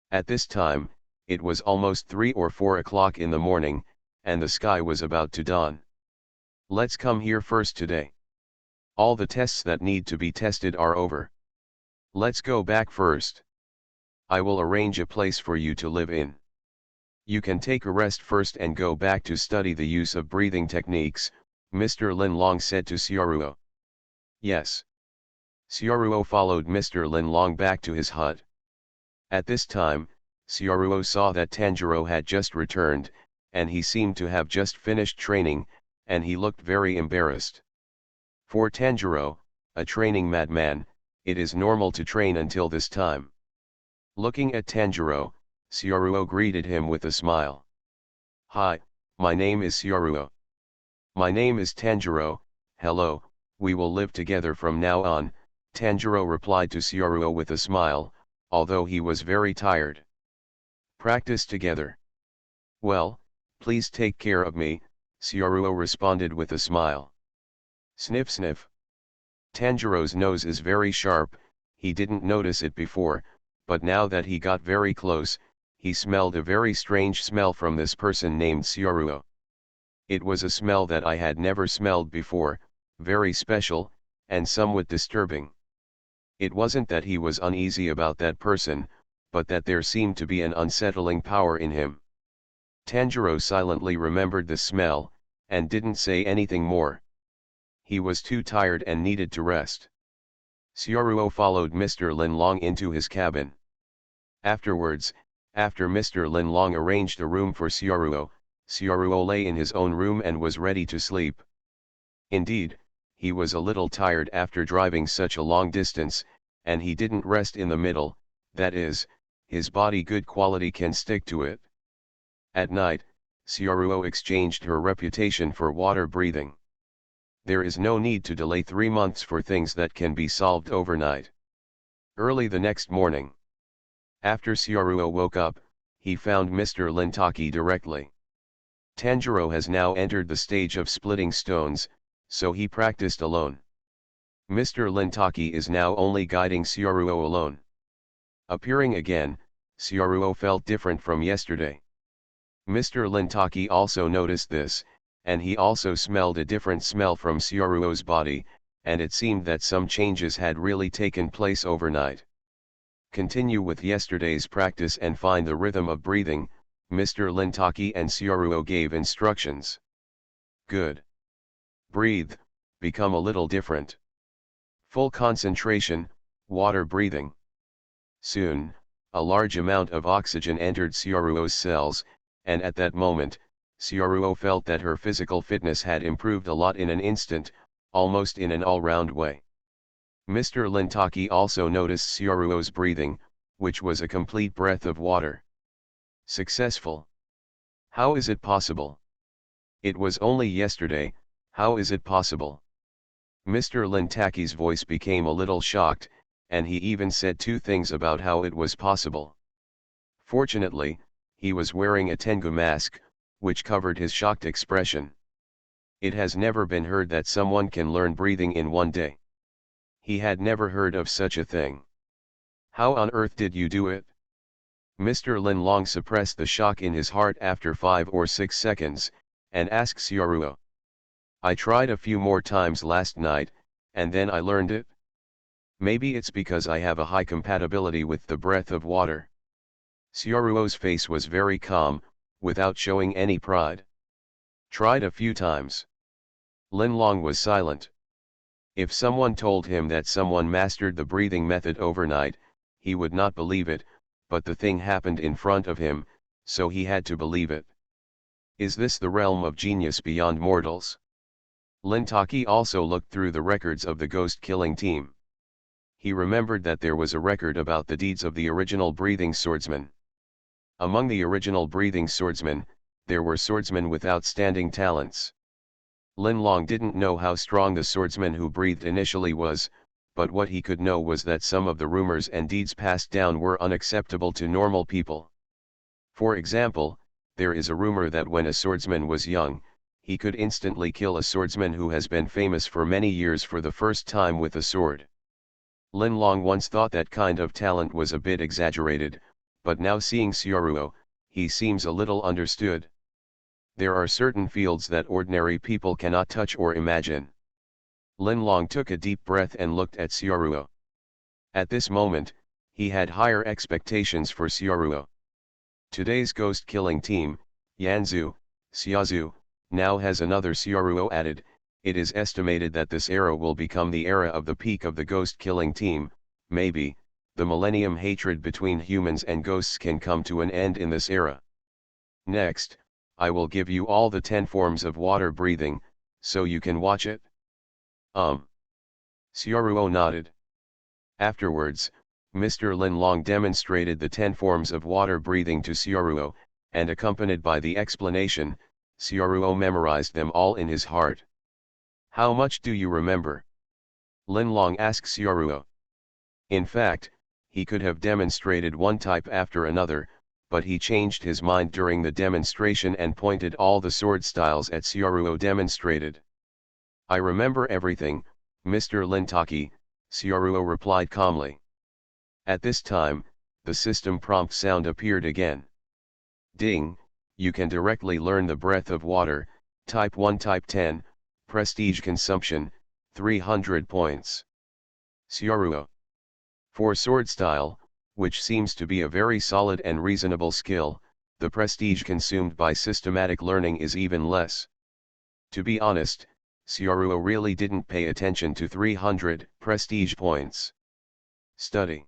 At this time, it was almost 3 or 4 o'clock in the morning, and the sky was about to dawn. Let's come here first today. All the tests that need to be tested are over. Let's go back first. I will arrange a place for you to live in. You can take a rest first and go back to study the use of breathing techniques, Mr. Linlong said to Xiaoruo. Yes. Xiaoruo followed Mr. Linlong back to his hut. At this time, Xiaoruo saw that Tanjiro had just returned, and he seemed to have just finished training, and he looked very embarrassed. For Tanjiro, a training madman, it is normal to train until this time. Looking at Tanjiro, Xiaoruo greeted him with a smile. Hi, my name is Xiaoruo. My name is Tanjiro, hello, we will live together from now on, Tanjiro replied to Xiaoruo with a smile, although he was very tired. Practice together. Well, please take care of me, Xiaoruo responded with a smile. Sniff sniff. Tanjiro's nose is very sharp, he didn't notice it before, but now that he got very close, he smelled a very strange smell from this person named Xiaoruo. It was a smell that I had never smelled before, very special, and somewhat disturbing. It wasn't that he was uneasy about that person, but that there seemed to be an unsettling power in him. Tanjiro silently remembered the smell, and didn't say anything more. He was too tired and needed to rest. Xiaoruo followed Mr. Linlong into his cabin. Afterwards, after Mr. Linlong arranged a room for Xiaoruo, Xiaoruo lay in his own room and was ready to sleep. Indeed, he was a little tired after driving such a long distance, and he didn't rest in the middle, that is, his body good quality can stick to it. At night, Xiaoruo exchanged her reputation for water breathing. There is no need to delay 3 months for things that can be solved overnight. Early the next morning, after Xiaoruo woke up, he found Mr. Lintaki directly. Tanjiro has now entered the stage of splitting stones, so he practiced alone. Mr. Lintaki is now only guiding Xiaoruo alone. Appearing again, Xiaoruo felt different from yesterday. Mr. Lintaki also noticed this, and he also smelled a different smell from Xiaoruo's body, and it seemed that some changes had really taken place overnight. Continue with yesterday's practice and find the rhythm of breathing. Mr. Lintaki and Syaruo gave instructions. Good. Breathe, become a little different. Full concentration, water breathing. Soon, a large amount of oxygen entered Syaruo's cells, and at that moment, Syaruo felt that her physical fitness had improved a lot in an instant, almost in an all-round way. Mr. Lintaki also noticed Syaruo's breathing, which was a complete breath of water. Successful. How is it possible? It was only yesterday, how is it possible? Mr. Lintaki's voice became a little shocked, and he even said two things about how it was possible. Fortunately, he was wearing a Tengu mask, which covered his shocked expression. It has never been heard that someone can learn breathing in one day. He had never heard of such a thing. How on earth did you do it? Mr. Lin Long suppressed the shock in his heart after 5 or 6 seconds, and asked Syaruo. I tried a few more times last night, and then I learned it. Maybe it's because I have a high compatibility with the breath of water. Syaruo's face was very calm, without showing any pride. Tried a few times. Lin Long was silent. If someone told him that someone mastered the breathing method overnight, he would not believe it, but the thing happened in front of him, so he had to believe it. Is this the realm of genius beyond mortals? Lintaki also looked through the records of the ghost-killing team. He remembered that there was a record about the deeds of the original breathing swordsman. Among the original breathing swordsmen, there were swordsmen with outstanding talents. Lin Long didn't know how strong the swordsman who breathed initially was, but what he could know was that some of the rumors and deeds passed down were unacceptable to normal people. For example, there is a rumor that when a swordsman was young, he could instantly kill a swordsman who has been famous for many years for the first time with a sword. Lin Long once thought that kind of talent was a bit exaggerated, but now seeing Syaruo, he seems a little understood. There are certain fields that ordinary people cannot touch or imagine. Lin Long took a deep breath and looked at Syaruo. At this moment, he had higher expectations for Syaruo. Today's ghost-killing team, Yanzu, Xiaozu, now has another Syaruo added. It is estimated that this era will become the era of the peak of the ghost-killing team. Maybe, the millennium hatred between humans and ghosts can come to an end in this era. Next, I will give you all the 10 forms of water breathing, so you can watch it. Syaruo nodded. Afterwards, Mr. Lin Long demonstrated the 10 forms of water breathing to Syaruo, and accompanied by the explanation, Syaruo memorized them all in his heart. How much do you remember? Lin Long asked Syaruo. In fact, he could have demonstrated one type after another, but he changed his mind during the demonstration and pointed all the sword styles at Syaruo demonstrated. I remember everything, Mr. Lintaki, Syaruo replied calmly. At this time, the system prompt sound appeared again. Ding, you can directly learn the breath of water, type 1 type 10, prestige consumption, 300 points. Syaruo. For sword style, which seems to be a very solid and reasonable skill, the prestige consumed by systematic learning is even less. To be honest, Syaruo really didn't pay attention to 300 prestige points. Study.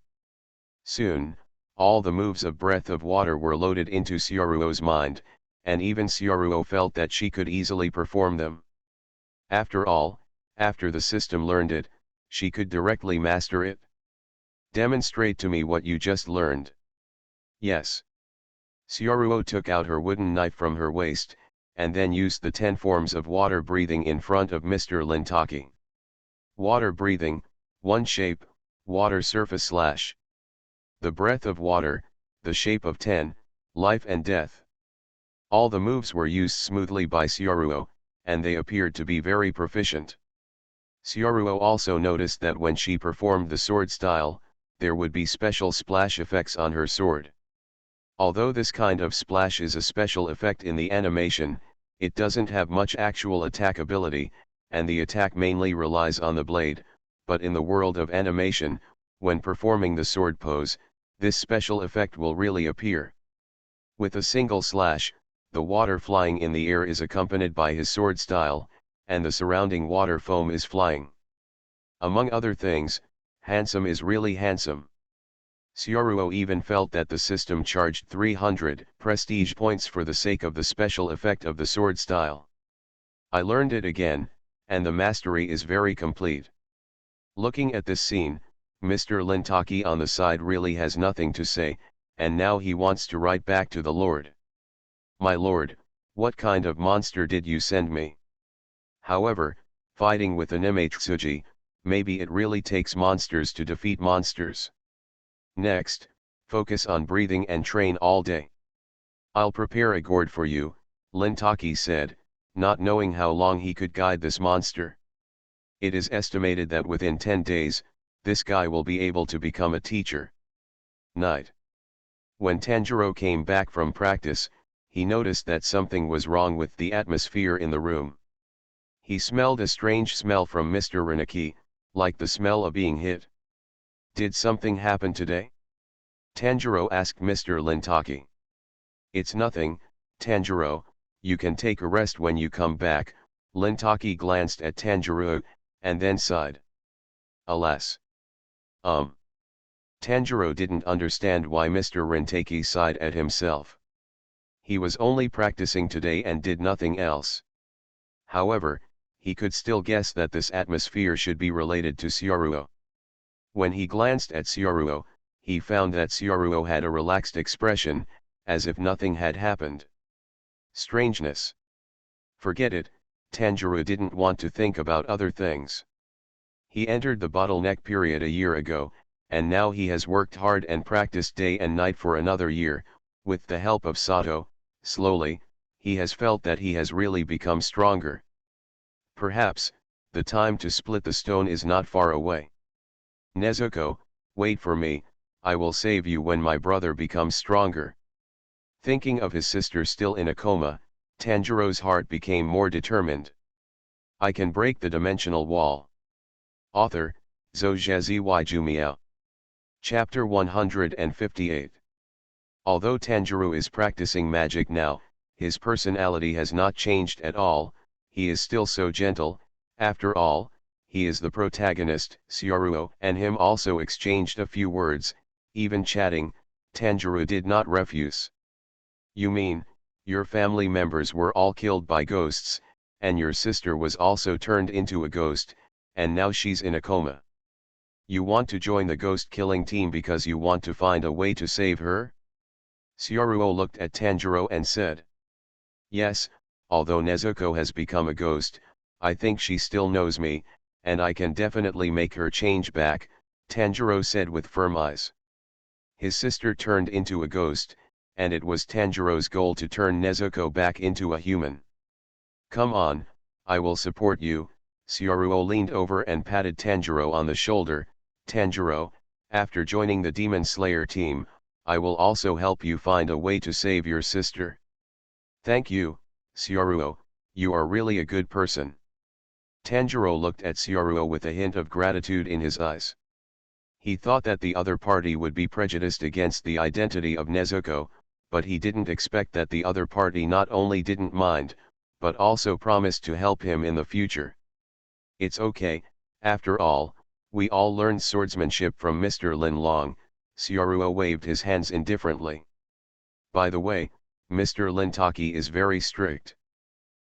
Soon, all the moves of breath of water were loaded into Syaruo's mind, and even Syaruo felt that she could easily perform them. After all, after the system learned it, she could directly master it. Demonstrate to me what you just learned. Yes. Syaruo took out her wooden knife from her waist, and then used the 10 forms of water breathing in front of Mr. Lintaki. Water breathing, 1 shape, water surface slash. The breath of water, the shape of 10, life and death. All the moves were used smoothly by Syaruo, and they appeared to be very proficient. Syaruo also noticed that when she performed the sword style, there would be special splash effects on her sword. Although this kind of splash is a special effect in the animation, it doesn't have much actual attack ability, and the attack mainly relies on the blade, but in the world of animation, when performing the sword pose, this special effect will really appear. With a single slash, the water flying in the air is accompanied by his sword style, and the surrounding water foam is flying. Among other things, handsome is really handsome. Syoruo even felt that the system charged 300 prestige points for the sake of the special effect of the sword style. I learned it again, and the mastery is very complete. Looking at this scene, Mr. Lintaki on the side really has nothing to say, and now he wants to write back to the Lord. My lord, what kind of monster did you send me? However, fighting with Anime Tsuji, maybe it really takes monsters to defeat monsters. Next, focus on breathing and train all day. I'll prepare a gourd for you, Lintaki said, not knowing how long he could guide this monster. It is estimated that within 10 days, this guy will be able to become a teacher. Night. When Tanjiro came back from practice, he noticed that something was wrong with the atmosphere in the room. He smelled a strange smell from Mr. Renaki, like the smell of being hit. Did something happen today? Tanjiro asked Mr. Lintaki. It's nothing, Tanjiro, you can take a rest when you come back. Lintaki glanced at Tanjiro, and then sighed. Alas. Tanjiro didn't understand why Mr. Rentaki sighed at himself. He was only practicing today and did nothing else. However, he could still guess that this atmosphere should be related to Syoruo. When he glanced at Syoruo, he found that Syoruo had a relaxed expression, as if nothing had happened. Strangeness. Forget it, Tanjiro didn't want to think about other things. He entered the bottleneck period a year ago, and now he has worked hard and practiced day and night for another year. With the help of Sato, slowly, he has felt that he has really become stronger. Perhaps, the time to split the stone is not far away. Nezuko, wait for me, I will save you when my brother becomes stronger. Thinking of his sister still in a coma, Tanjiro's heart became more determined. I can break the dimensional wall. Author, Zhou Jumiao. Chapter 158. Although Tanjiro is practicing magic now, his personality has not changed at all. He is still so gentle. After all, he is the protagonist. Syoruo and him also exchanged a few words. Even chatting, Tanjiro did not refuse. You mean, your family members were all killed by ghosts, and your sister was also turned into a ghost, and now she's in a coma. You want to join the ghost killing team because you want to find a way to save her? Syoruo looked at Tanjiro and said. Yes, although Nezuko has become a ghost, I think she still knows me, and I can definitely make her change back, Tanjiro said with firm eyes. His sister turned into a ghost, and it was Tanjiro's goal to turn Nezuko back into a human. Come on, I will support you. Syoruo leaned over and patted Tanjiro on the shoulder. Tanjiro, after joining the Demon Slayer team, I will also help you find a way to save your sister. Thank you, Syoruo, you are really a good person. Tanjiro looked at Syoruo with a hint of gratitude in his eyes. He thought that the other party would be prejudiced against the identity of Nezuko, but he didn't expect that the other party not only didn't mind, but also promised to help him in the future. It's okay, after all, we all learned swordsmanship from Mr. Lin Long. Syoruo waved his hands indifferently. By the way, Mr. Lintaki is very strict.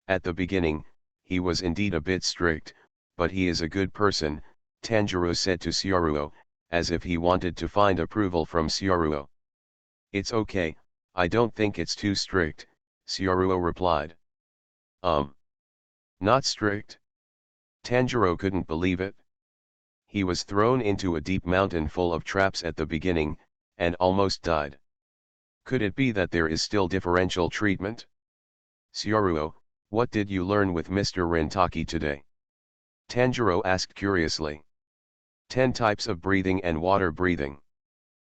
At the beginning, he was indeed a bit strict, but he is a good person, Tanjiro said to Syoruo, as if he wanted to find approval from Syoruo. It's okay, I don't think it's too strict, Syoruo replied. Not strict? Tanjiro couldn't believe it. He was thrown into a deep mountain full of traps at the beginning, and almost died. Could it be that there is still differential treatment? Syoruo, what did you learn with Mr. Rentaki today? Tanjiro asked curiously. 10 types of breathing and water breathing.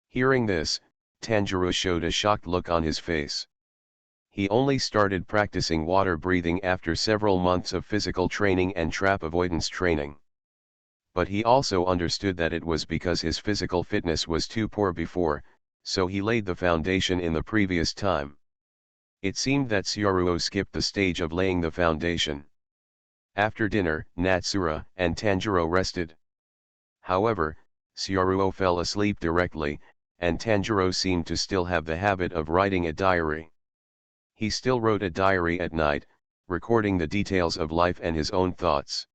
Hearing this, Tanjiro showed a shocked look on his face. He only started practicing water breathing after several months of physical training and trap avoidance training. But he also understood that it was because his physical fitness was too poor before, so he laid the foundation in the previous time. It seemed that Syaruo skipped the stage of laying the foundation. After dinner, Natsura and Tanjiro rested. However, Syaruo fell asleep directly, and Tanjiro seemed to still have the habit of writing a diary. He still wrote a diary at night, recording the details of life and his own thoughts.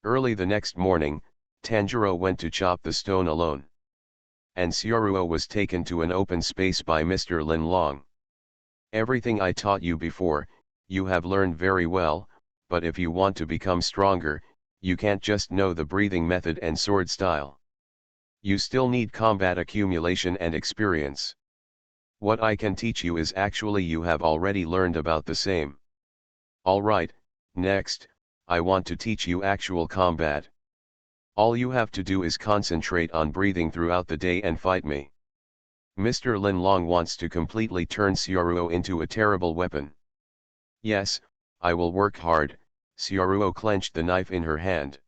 Early the next morning, Tanjiro went to chop the stone alone. And Syaruo was taken to an open space by Mr. Lin Long. Everything I taught you before, you have learned very well, but if you want to become stronger, you can't just know the breathing method and sword style. You still need combat accumulation and experience. What I can teach you is actually you have already learned about the same. Alright, next, I want to teach you actual combat. All you have to do is concentrate on breathing throughout the day and fight me. Mr. Lin Long wants to completely turn Syaruo into a terrible weapon. Yes, I will work hard. Syaruo clenched the knife in her hand.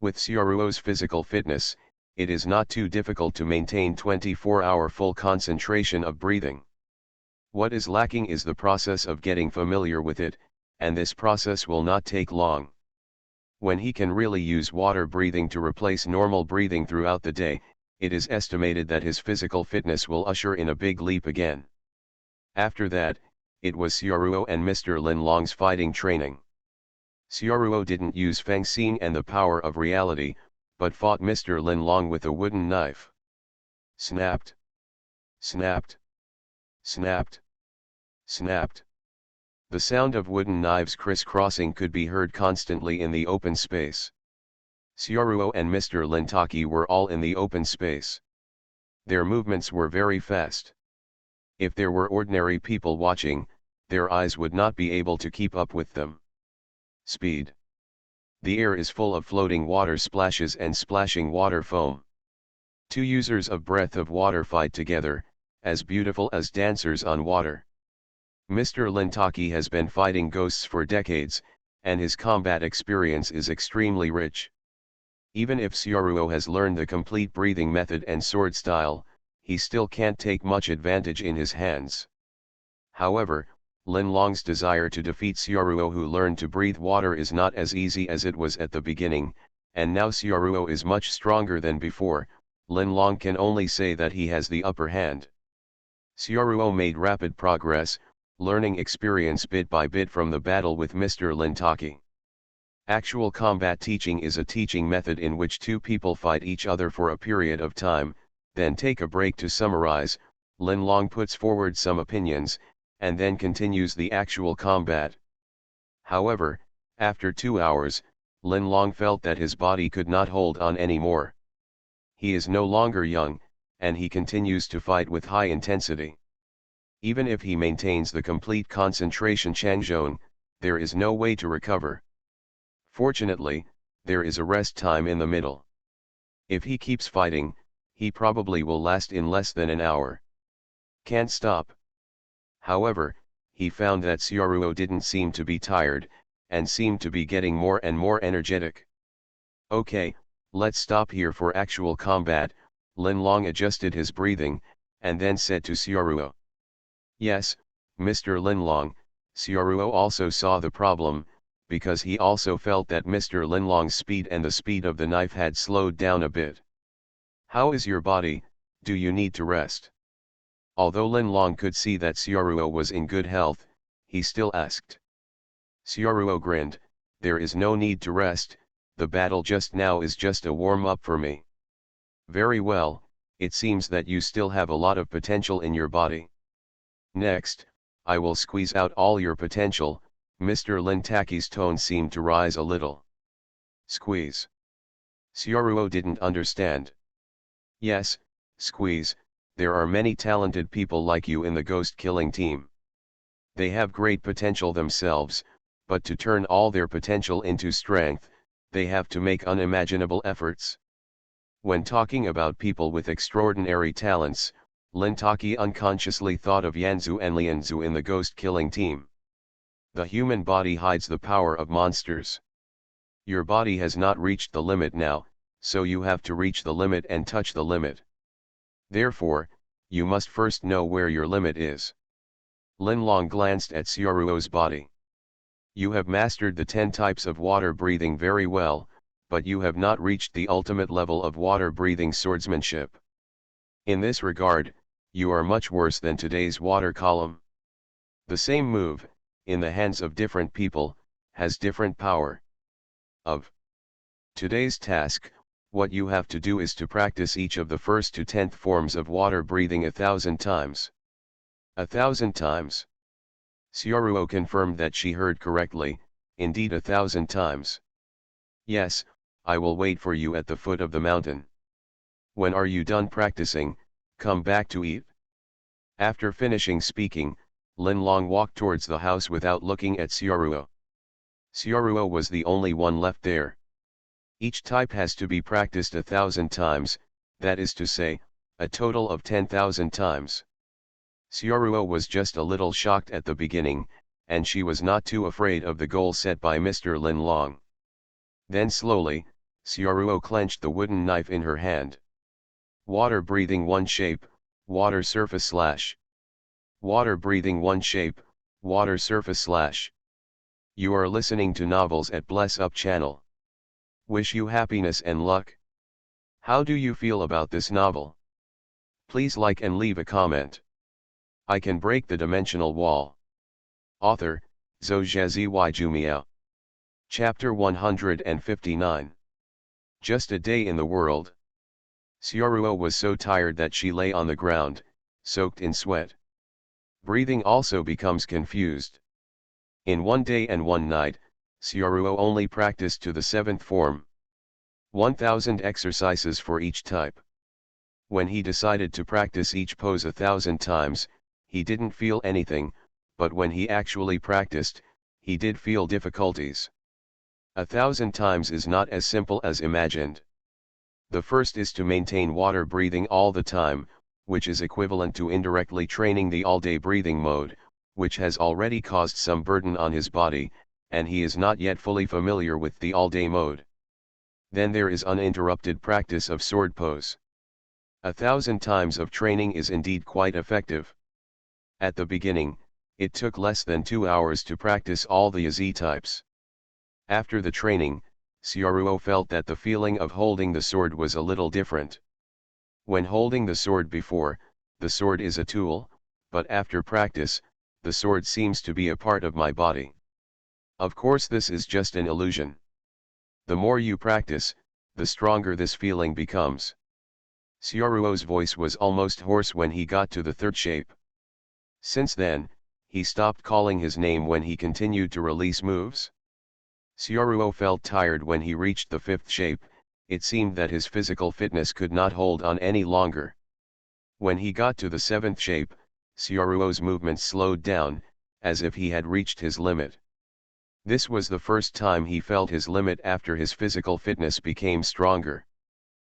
With Syaruo's physical fitness, it is not too difficult to maintain 24-hour full concentration of breathing. What is lacking is the process of getting familiar with it, and this process will not take long. When he can really use water breathing to replace normal breathing throughout the day, it is estimated that his physical fitness will usher in a big leap again. After that, it was Syaruo and Mr. Lin Long's fighting training. Syaruo didn't use Feng Xing and the power of reality, but fought Mr. Lin Long with a wooden knife. Snapped. Snapped. Snapped. Snapped. The sound of wooden knives crisscrossing could be heard constantly in the open space. Syaruo and Mr. Lintaki were all in the open space. Their movements were very fast. If there were ordinary people watching, their eyes would not be able to keep up with them. Speed. The air is full of floating water splashes and splashing water foam. Two users of Breath of Water fight together, as beautiful as dancers on water. Mr. Lintaki has been fighting ghosts for decades, and his combat experience is extremely rich. Even if Syaruo has learned the complete breathing method and sword style, he still can't take much advantage in his hands. However, Lin Long's desire to defeat Syaruo who learned to breathe water is not as easy as it was at the beginning, and now Syaruo is much stronger than before. Lin Long can only say that he has the upper hand. Syaruo made rapid progress, learning experience bit by bit from the battle with Mr. Lintaki. Actual combat teaching is a teaching method in which two people fight each other for a period of time, then take a break to summarize. Lin Long puts forward some opinions, and then continues the actual combat. However, after 2 hours, Lin Long felt that his body could not hold on anymore. He is no longer young, and he continues to fight with high intensity. Even if he maintains the complete concentration Changzhong, there is no way to recover. Fortunately, there is a rest time in the middle. If he keeps fighting, he probably will last in less than an hour. Can't stop. However, he found that Syaruo didn't seem to be tired, and seemed to be getting more and more energetic. Okay, let's stop here for actual combat. Lin Long adjusted his breathing, and then said to Syaruo. Yes, Mr. Lin Long. Syaruo also saw the problem, because he also felt that Mr. Lin Long's speed and the speed of the knife had slowed down a bit. How is your body? Do you need to rest? Although Lin Long could see that Syaruo was in good health, he still asked. Syaruo grinned, there is no need to rest, the battle just now is just a warm-up for me. Very well, it seems that you still have a lot of potential in your body. Next, I will squeeze out all your potential. Mr. Lintaki's tone seemed to rise a little. Squeeze. Syaruo didn't understand. Yes, squeeze, there are many talented people like you in the ghost killing team. They have great potential themselves, but to turn all their potential into strength, they have to make unimaginable efforts. When talking about people with extraordinary talents, Lintaki unconsciously thought of Yanzu and Lianzu in the ghost killing team. The human body hides the power of monsters. Your body has not reached the limit now, so you have to reach the limit and touch the limit. Therefore, you must first know where your limit is. Linlong glanced at Xiaoruo's body. You have mastered the 10 types of water breathing very well, but you have not reached the ultimate level of water breathing swordsmanship. In this regard, you are much worse than today's water column. The same move, in the hands of different people, has different power. Of today's task, what you have to do is to practice each of the first to 10th forms of water breathing 1,000 times. 1,000 times. Xiaoruo confirmed that she heard correctly, indeed 1,000 times. Yes, I will wait for you at the foot of the mountain. When are you done practicing, come back to eat. After finishing speaking, Linlong walked towards the house without looking at Xiaoruo. Xiaoruo was the only one left there. Each type has to be practiced 1,000 times, that is to say, a total of 10,000 times. Xiaoruo was just a little shocked at the beginning, and she was not too afraid of the goal set by Mr. Linlong. Then slowly, Xiaoruo clenched the wooden knife in her hand. Water breathing 1 shape, water surface slash. Water breathing 1 shape, water surface slash. You are listening to novels at Bless Up channel. Wish you happiness and luck. How do you feel about this novel? Please like and leave a comment. I can break the dimensional wall. Author, Zhou Jumiao. Chapter 159. Just a day in the world. Xiaoruo was so tired that she lay on the ground, soaked in sweat. Breathing also becomes confused. In 1 day and 1 night, Xiaoruo only practiced to the 7th form. 1,000 exercises for each type. When he decided to practice each pose 1,000 times, he didn't feel anything, but when he actually practiced, he did feel difficulties. 1,000 times is not as simple as imagined. The first is to maintain water breathing all the time, which is equivalent to indirectly training the all-day breathing mode, which has already caused some burden on his body, and he is not yet fully familiar with the all-day mode. Then there is uninterrupted practice of sword pose. 1,000 times of training is indeed quite effective. At the beginning, it took less than 2 hours to practice all the Z types. After the training, Xiaoruo felt that the feeling of holding the sword was a little different. When holding the sword before, the sword is a tool, but after practice, the sword seems to be a part of my body. Of course this is just an illusion. The more you practice, the stronger this feeling becomes. Xiaoruo's voice was almost hoarse when he got to the 3rd shape. Since then, he stopped calling his name when he continued to release moves. Xiaoruo felt tired when he reached the 5th shape. It seemed that his physical fitness could not hold on any longer. When he got to the 7th shape, Xiaoruo's movements slowed down, as if he had reached his limit. This was the first time he felt his limit after his physical fitness became stronger.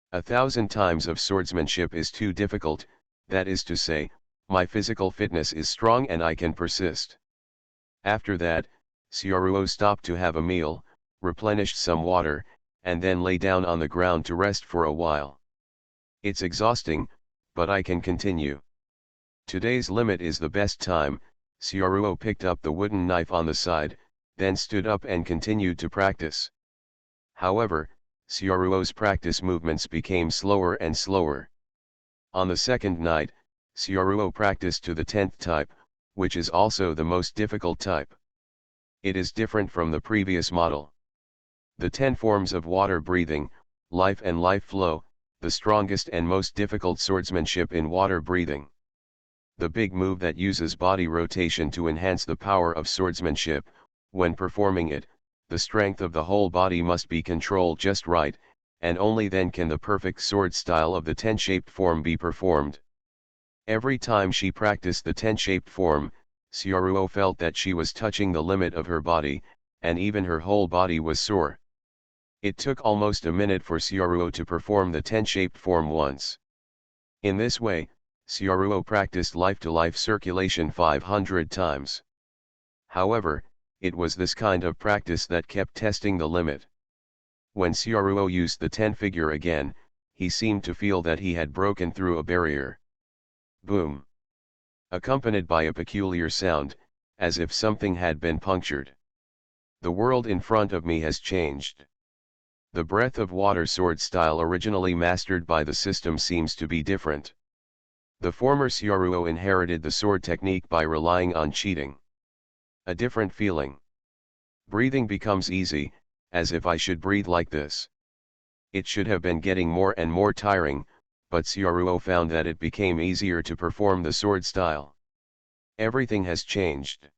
1,000 times of swordsmanship is too difficult, that is to say, my physical fitness is strong and I can persist. After that, Xiaoruo stopped to have a meal, replenished some water, and then lay down on the ground to rest for a while. It's exhausting, but I can continue. Today's limit is the best time. Xiaoruo picked up the wooden knife on the side, then stood up and continued to practice. However, Xiaoruo's practice movements became slower and slower. On the 2nd night, Xiaoruo practiced to the 10th type, which is also the most difficult type. It is different from the previous model. The 10 forms of water breathing, life and life flow, the strongest and most difficult swordsmanship in water breathing. The big move that uses body rotation to enhance the power of swordsmanship. When performing it, the strength of the whole body must be controlled just right, and only then can the perfect sword style of the 10-shaped form be performed. Every time she practiced the 10-shaped form, Xiaoruo felt that she was touching the limit of her body, and even her whole body was sore. It took almost a minute for Xiaoruo to perform the 10-shaped form once. In this way, Xiaoruo practiced life-to-life circulation 500 times. However, it was this kind of practice that kept testing the limit. When Xiaoruo used the 10 figure again, he seemed to feel that he had broken through a barrier. Boom. Accompanied by a peculiar sound, as if something had been punctured. The world in front of me has changed. The breath of water sword style originally mastered by the system seems to be different. The former Syaruo inherited the sword technique by relying on cheating. A different feeling. Breathing becomes easy, as if I should breathe like this. It should have been getting more and more tiring, but Syaruo found that it became easier to perform the sword style. Everything has changed.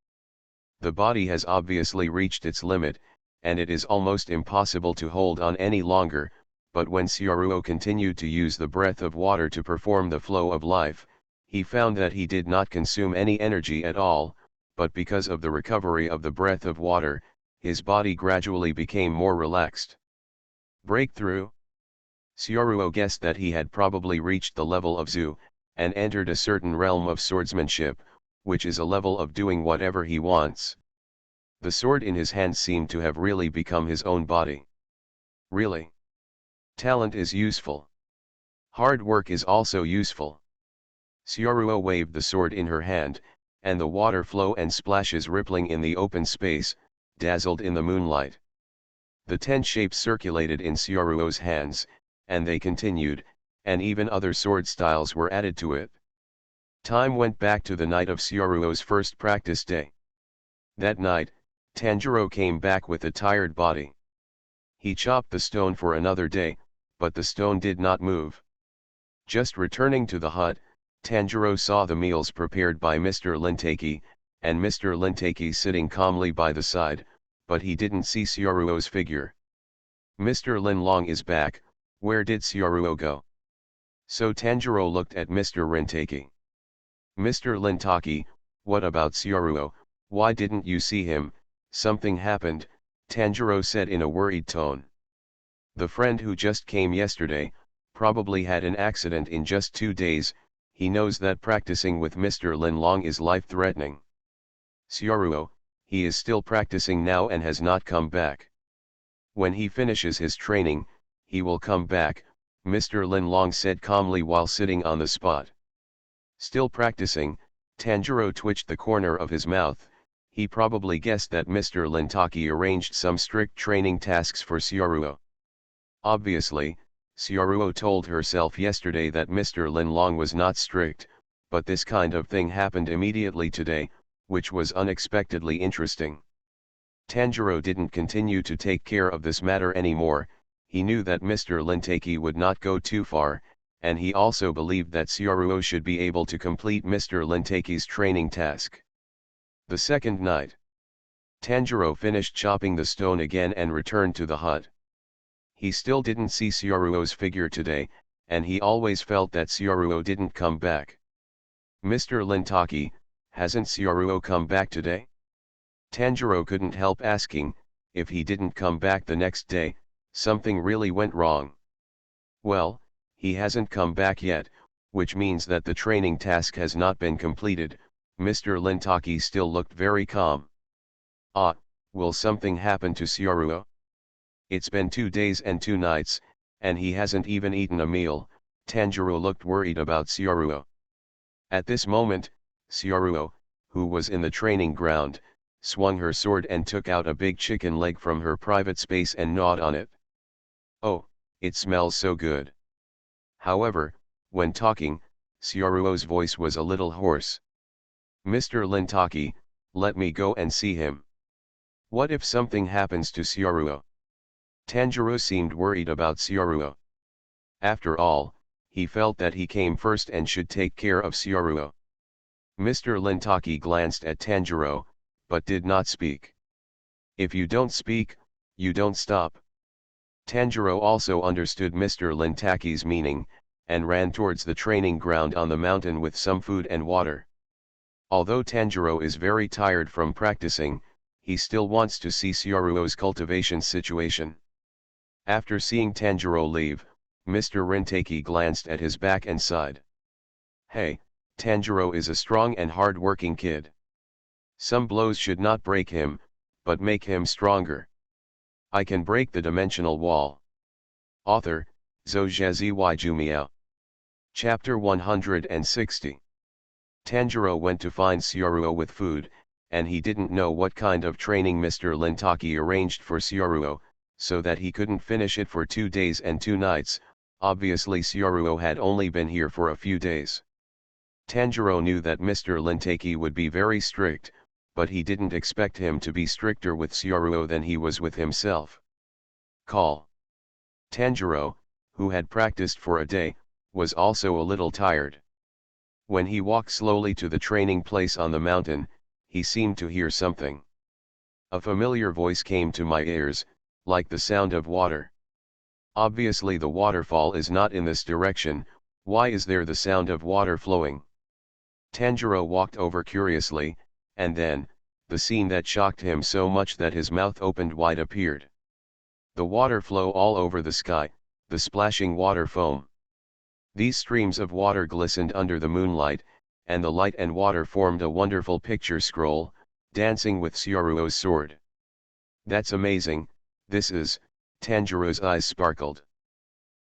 The body has obviously reached its limit, and it is almost impossible to hold on any longer, but when Syaruo continued to use the breath of water to perform the flow of life, he found that he did not consume any energy at all, but because of the recovery of the breath of water, his body gradually became more relaxed. Breakthrough? Syaruo guessed that he had probably reached the level of Zu, and entered a certain realm of swordsmanship, which is a level of doing whatever he wants. The sword in his hand seemed to have really become his own body. Really? Talent is useful. Hard work is also useful. Syaruo waved the sword in her hand, and the water flow and splashes rippling in the open space, dazzled in the moonlight. The 10 shapes circulated in Syaruo's hands, and they continued, and even other sword styles were added to it. Time went back to the night of Syaruo's first practice day. That night, Tanjiro came back with a tired body. He chopped the stone for another day, but the stone did not move. Just returning to the hut, Tanjiro saw the meals prepared by Mr. Lintaki, and Mr. Lintaki sitting calmly by the side, but he didn't see Syaruo's figure. Mr. Linlong is back, where did Syaruo go? So Tanjiro looked at Mr. Lintaki. Mr. Lintaki, what about Syaruo, why didn't you see him? Something happened, Tanjiro said in a worried tone. The friend who just came yesterday, probably had an accident in just 2 days, he knows that practicing with Mr. Linlong is life-threatening. Syaruo, he is still practicing now and has not come back. When he finishes his training, he will come back, Mr. Linlong said calmly while sitting on the spot. Still practicing, Tanjiro twitched the corner of his mouth. He probably guessed that Mr. Lintaki arranged some strict training tasks for Syaruo. Obviously, Syaruo told herself yesterday that Mr. Linlong was not strict, but this kind of thing happened immediately today, which was unexpectedly interesting. Tanjiro didn't continue to take care of this matter anymore. He knew that Mr. Lintaki would not go too far, and he also believed that Syaruo should be able to complete Mr. Lintaki's training task. The second night, Tanjiro finished chopping the stone again and returned to the hut. He still didn't see Syaruo's figure today, and he always felt that Syaruo didn't come back. Mr. Lintaki, hasn't Syaruo come back today? Tanjiro couldn't help asking. If he didn't come back the next day, something really went wrong. Well, he hasn't come back yet, which means that the training task has not been completed. Mr. Lintaki still looked very calm. Ah, will something happen to Syaruo? It's been 2 days and 2 nights, and he hasn't even eaten a meal. Tanjiro looked worried about Syaruo. At this moment, Syaruo, who was in the training ground, swung her sword and took out a big chicken leg from her private space and gnawed on it. Oh, it smells so good. However, when talking, Syaruo's voice was a little hoarse. Mr. Lintaki, let me go and see him. What if something happens to Syaruo? Tanjiro seemed worried about Syaruo. After all, he felt that he came first and should take care of Syaruo. Mr. Lintaki glanced at Tanjiro, but did not speak. If you don't speak, you don't stop. Tanjiro also understood Mr. Lintaki's meaning, and ran towards the training ground on the mountain with some food and water. Although Tanjiro is very tired from practicing, he still wants to see Syaruo's cultivation situation. After seeing Tanjiro leave, Mr. Rintaki glanced at his back and sighed. Hey, Tanjiro is a strong and hard-working kid. Some blows should not break him, but make him stronger. I can break the dimensional wall. Author, Zhou Zheziwai Jumiao. Chapter 160. Tanjiro went to find Syaruo with food, and he didn't know what kind of training Mr. Lintaki arranged for Syaruo, so that he couldn't finish it for 2 days and 2 nights. Obviously Syaruo had only been here for a few days. Tanjiro knew that Mr. Lintaki would be very strict, but he didn't expect him to be stricter with Syaruo than he was with himself. Call. Tanjiro, who had practiced for a day, was also a little tired. When he walked slowly to the training place on the mountain, he seemed to hear something. A familiar voice came to my ears, like the sound of water. Obviously the waterfall is not in this direction, why is there the sound of water flowing? Tanjiro walked over curiously, and then, the scene that shocked him so much that his mouth opened wide appeared. The water flow all over the sky, the splashing water foam. These streams of water glistened under the moonlight, and the light and water formed a wonderful picture scroll, dancing with Syaruo's sword. That's amazing, this is, Tanjiro's eyes sparkled.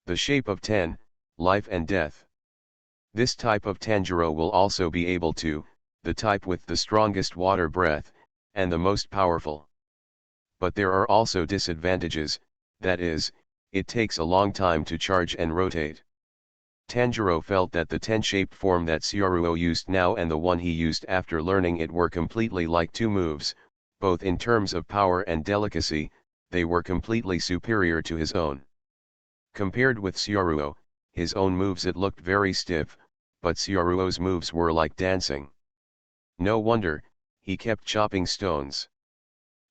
The shape of 10, life and death. This type of Tanjiro will also be able to, the type with the strongest water breath, and the most powerful. But there are also disadvantages, that is, it takes a long time to charge and rotate. Tanjiro felt that the 10-shaped form that Syaruo used now and the one he used after learning it were completely like two moves, both in terms of power and delicacy, they were completely superior to his own. Compared with Syaruo, his own moves it looked very stiff, but Syaruo's moves were like dancing. No wonder, he kept chopping stones.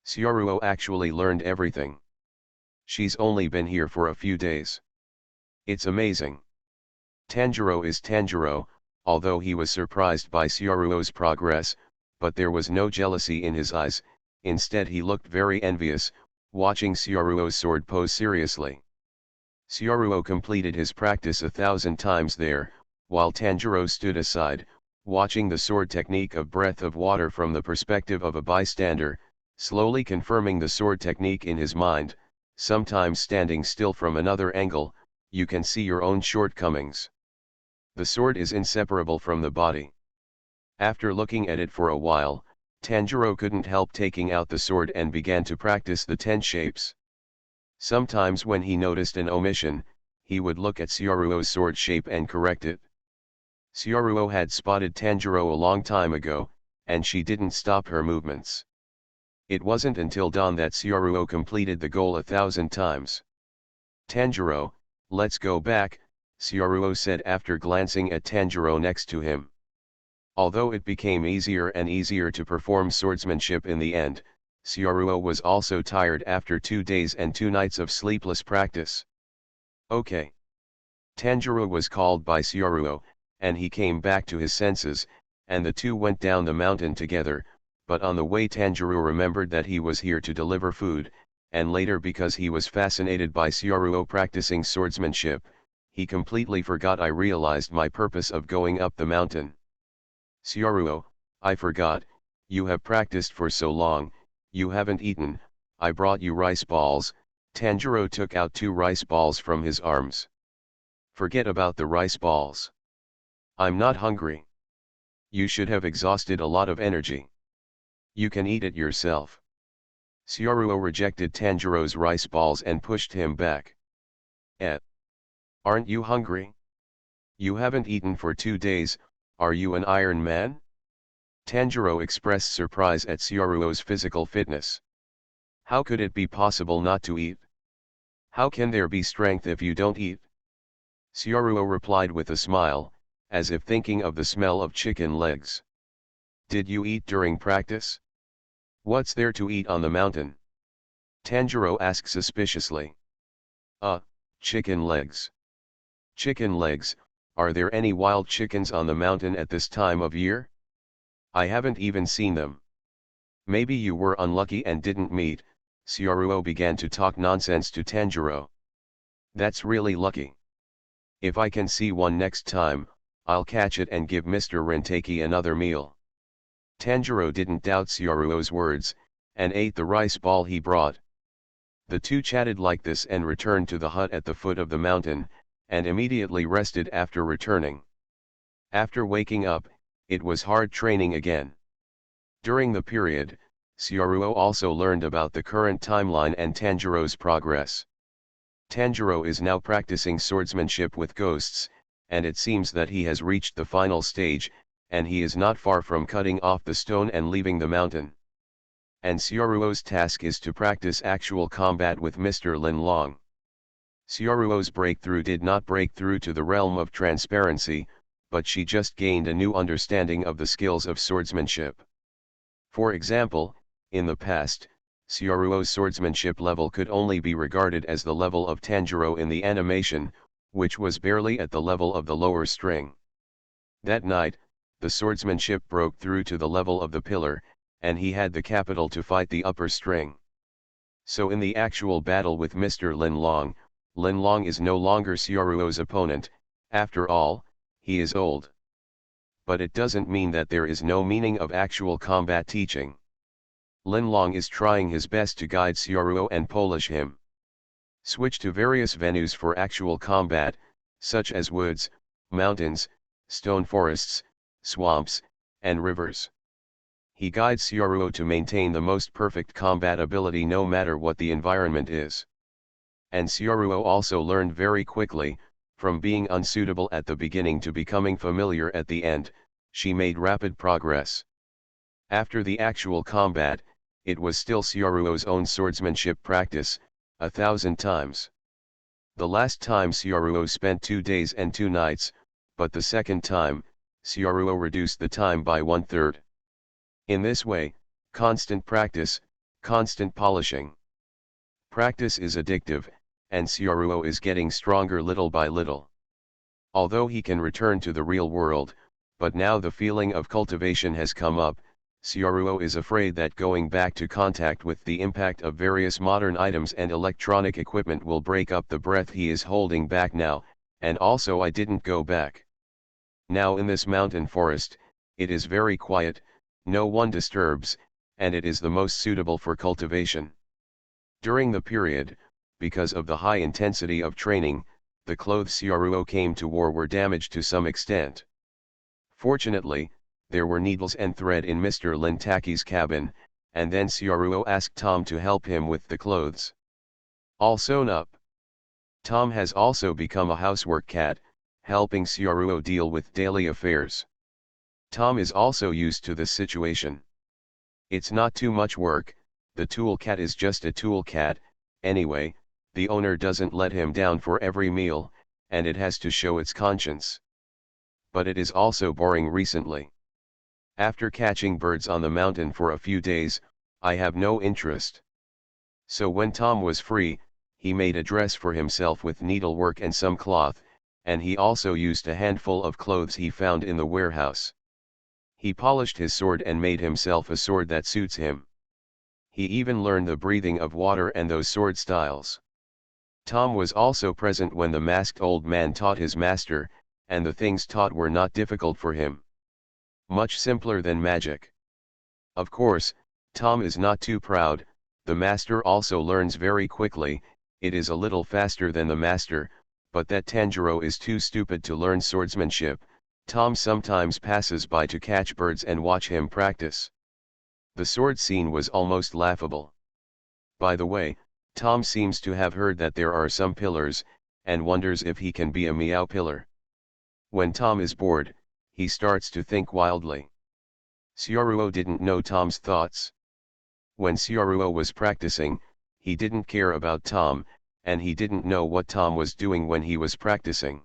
Syaruo actually learned everything. She's only been here for a few days. It's amazing. Tanjiro is Tanjiro, although he was surprised by Syaruo's progress, but there was no jealousy in his eyes, instead he looked very envious, watching Syaruo's sword pose seriously. Syaruo completed his practice 1,000 times there, while Tanjiro stood aside, watching the sword technique of breath of water from the perspective of a bystander, slowly confirming the sword technique in his mind, sometimes standing still from another angle. You can see your own shortcomings. The sword is inseparable from the body. After looking at it for a while, Tanjiro couldn't help taking out the sword and began to practice the 10 shapes. Sometimes when he noticed an omission, he would look at Syaruo's sword shape and correct it. Syaruo had spotted Tanjiro a long time ago, and she didn't stop her movements. It wasn't until dawn that Syaruo completed the goal 1,000 times. Tanjiro, let's go back, Syaruo said after glancing at Tanjiro next to him. Although it became easier and easier to perform swordsmanship in the end, Syaruo was also tired after 2 days and 2 nights of sleepless practice. Okay. Tanjiro was called by Syaruo, and he came back to his senses, and the two went down the mountain together, but on the way Tanjiro remembered that he was here to deliver food, and later because he was fascinated by Syaruo practicing swordsmanship, he completely forgot. I realized my purpose of going up the mountain. Syaruo, I forgot, you have practiced for so long, you haven't eaten, I brought you rice balls. Tanjiro took out 2 rice balls from his arms. Forget about the rice balls. I'm not hungry. You should have exhausted a lot of energy. You can eat it yourself. Syaruo rejected Tanjiro's rice balls and pushed him back. Aren't you hungry? You haven't eaten for 2 days, are you an Iron Man? Tanjiro expressed surprise at Syaruo's physical fitness. How could it be possible not to eat? How can there be strength if you don't eat? Syaruo replied with a smile, as if thinking of the smell of chicken legs. Did you eat during practice? What's there to eat on the mountain? Tanjiro asked suspiciously. Chicken legs. Chicken legs, are there any wild chickens on the mountain at this time of year? I haven't even seen them. Maybe you were unlucky and didn't meet. Syaruo began to talk nonsense to Tanjiro. That's really lucky. If I can see one next time, I'll catch it and give Mr. Renteki another meal. Tanjiro didn't doubt Syaruo's words, and ate the rice ball he brought. The two chatted like this and returned to the hut at the foot of the mountain, and immediately rested after returning. After waking up, It was hard training again. During the period, Syaruo also learned about the current timeline and Tanjiro's progress. Tanjiro is now practicing swordsmanship with ghosts, and it seems that he has reached the final stage, and he is not far from cutting off the stone and leaving the mountain. And Syaruo's task is to practice actual combat with Mr. Lin Long. Syaruo's breakthrough did not break through to the realm of transparency, but she just gained a new understanding of the skills of swordsmanship. For example, in the past, Syaruo's swordsmanship level could only be regarded as the level of Tanjiro in the animation, which was barely at the level of the lower string. That night, the swordsmanship broke through to the level of the pillar, and he had the capital to fight the upper string. So in the actual battle with Mr. Lin Long is no longer Syaruo's opponent. After all, he is old. But it doesn't mean that there is no meaning of actual combat teaching. Lin Long is trying his best to guide Syaruo and polish him. Switch to various venues for actual combat, such as woods, mountains, stone forests, swamps, and rivers. He guides Syaruo to maintain the most perfect combat ability no matter what the environment is. And Syaruo also learned very quickly, from being unsuitable at the beginning to becoming familiar at the end. She made rapid progress. After the actual combat, it was still Syaruo's own swordsmanship practice, 1,000 times. The last time Syaruo spent 2 days and 2 nights, but the second time, Syaruo reduced the time by 1/3. In this way, constant practice, constant polishing. Practice is addictive, and Syaruo is getting stronger little by little. Although he can return to the real world, but now the feeling of cultivation has come up. Syaruo is afraid that going back to contact with the impact of various modern items and electronic equipment will break up the breath he is holding back now, and also I didn't go back. Now in this mountain forest, it is very quiet, no one disturbs, and it is the most suitable for cultivation. During the period, because of the high intensity of training, the clothes Syaruo came to wear were damaged to some extent. Fortunately, there were needles and thread in Mr. Lin Taki's cabin, and then Syaruo asked Tom to help him with the clothes. All sewn up. Tom has also become a housework cat, helping Syaruo deal with daily affairs. Tom is also used to this situation. It's not too much work, the tool cat is just a tool cat, anyway, the owner doesn't let him down for every meal, and it has to show its conscience. But it is also boring recently. After catching birds on the mountain for a few days, I have no interest. So when Tom was free, he made a dress for himself with needlework and some cloth, and he also used a handful of clothes he found in the warehouse. He polished his sword and made himself a sword that suits him. He even learned the breathing of water and those sword styles. Tom was also present when the masked old man taught his master, and the things taught were not difficult for him. Much simpler than magic. Of course, Tom is not too proud. The master also learns very quickly. It is a little faster than the master, but that Tanjiro is too stupid to learn swordsmanship. Tom sometimes passes by to catch birds and watch him practice. The sword scene was almost laughable. By the way, Tom seems to have heard that there are some pillars, and wonders if he can be a meow pillar. When Tom is bored, he starts to think wildly. Syaruo didn't know Tom's thoughts. When Syaruo was practicing, he didn't care about Tom, and he didn't know what Tom was doing when he was practicing.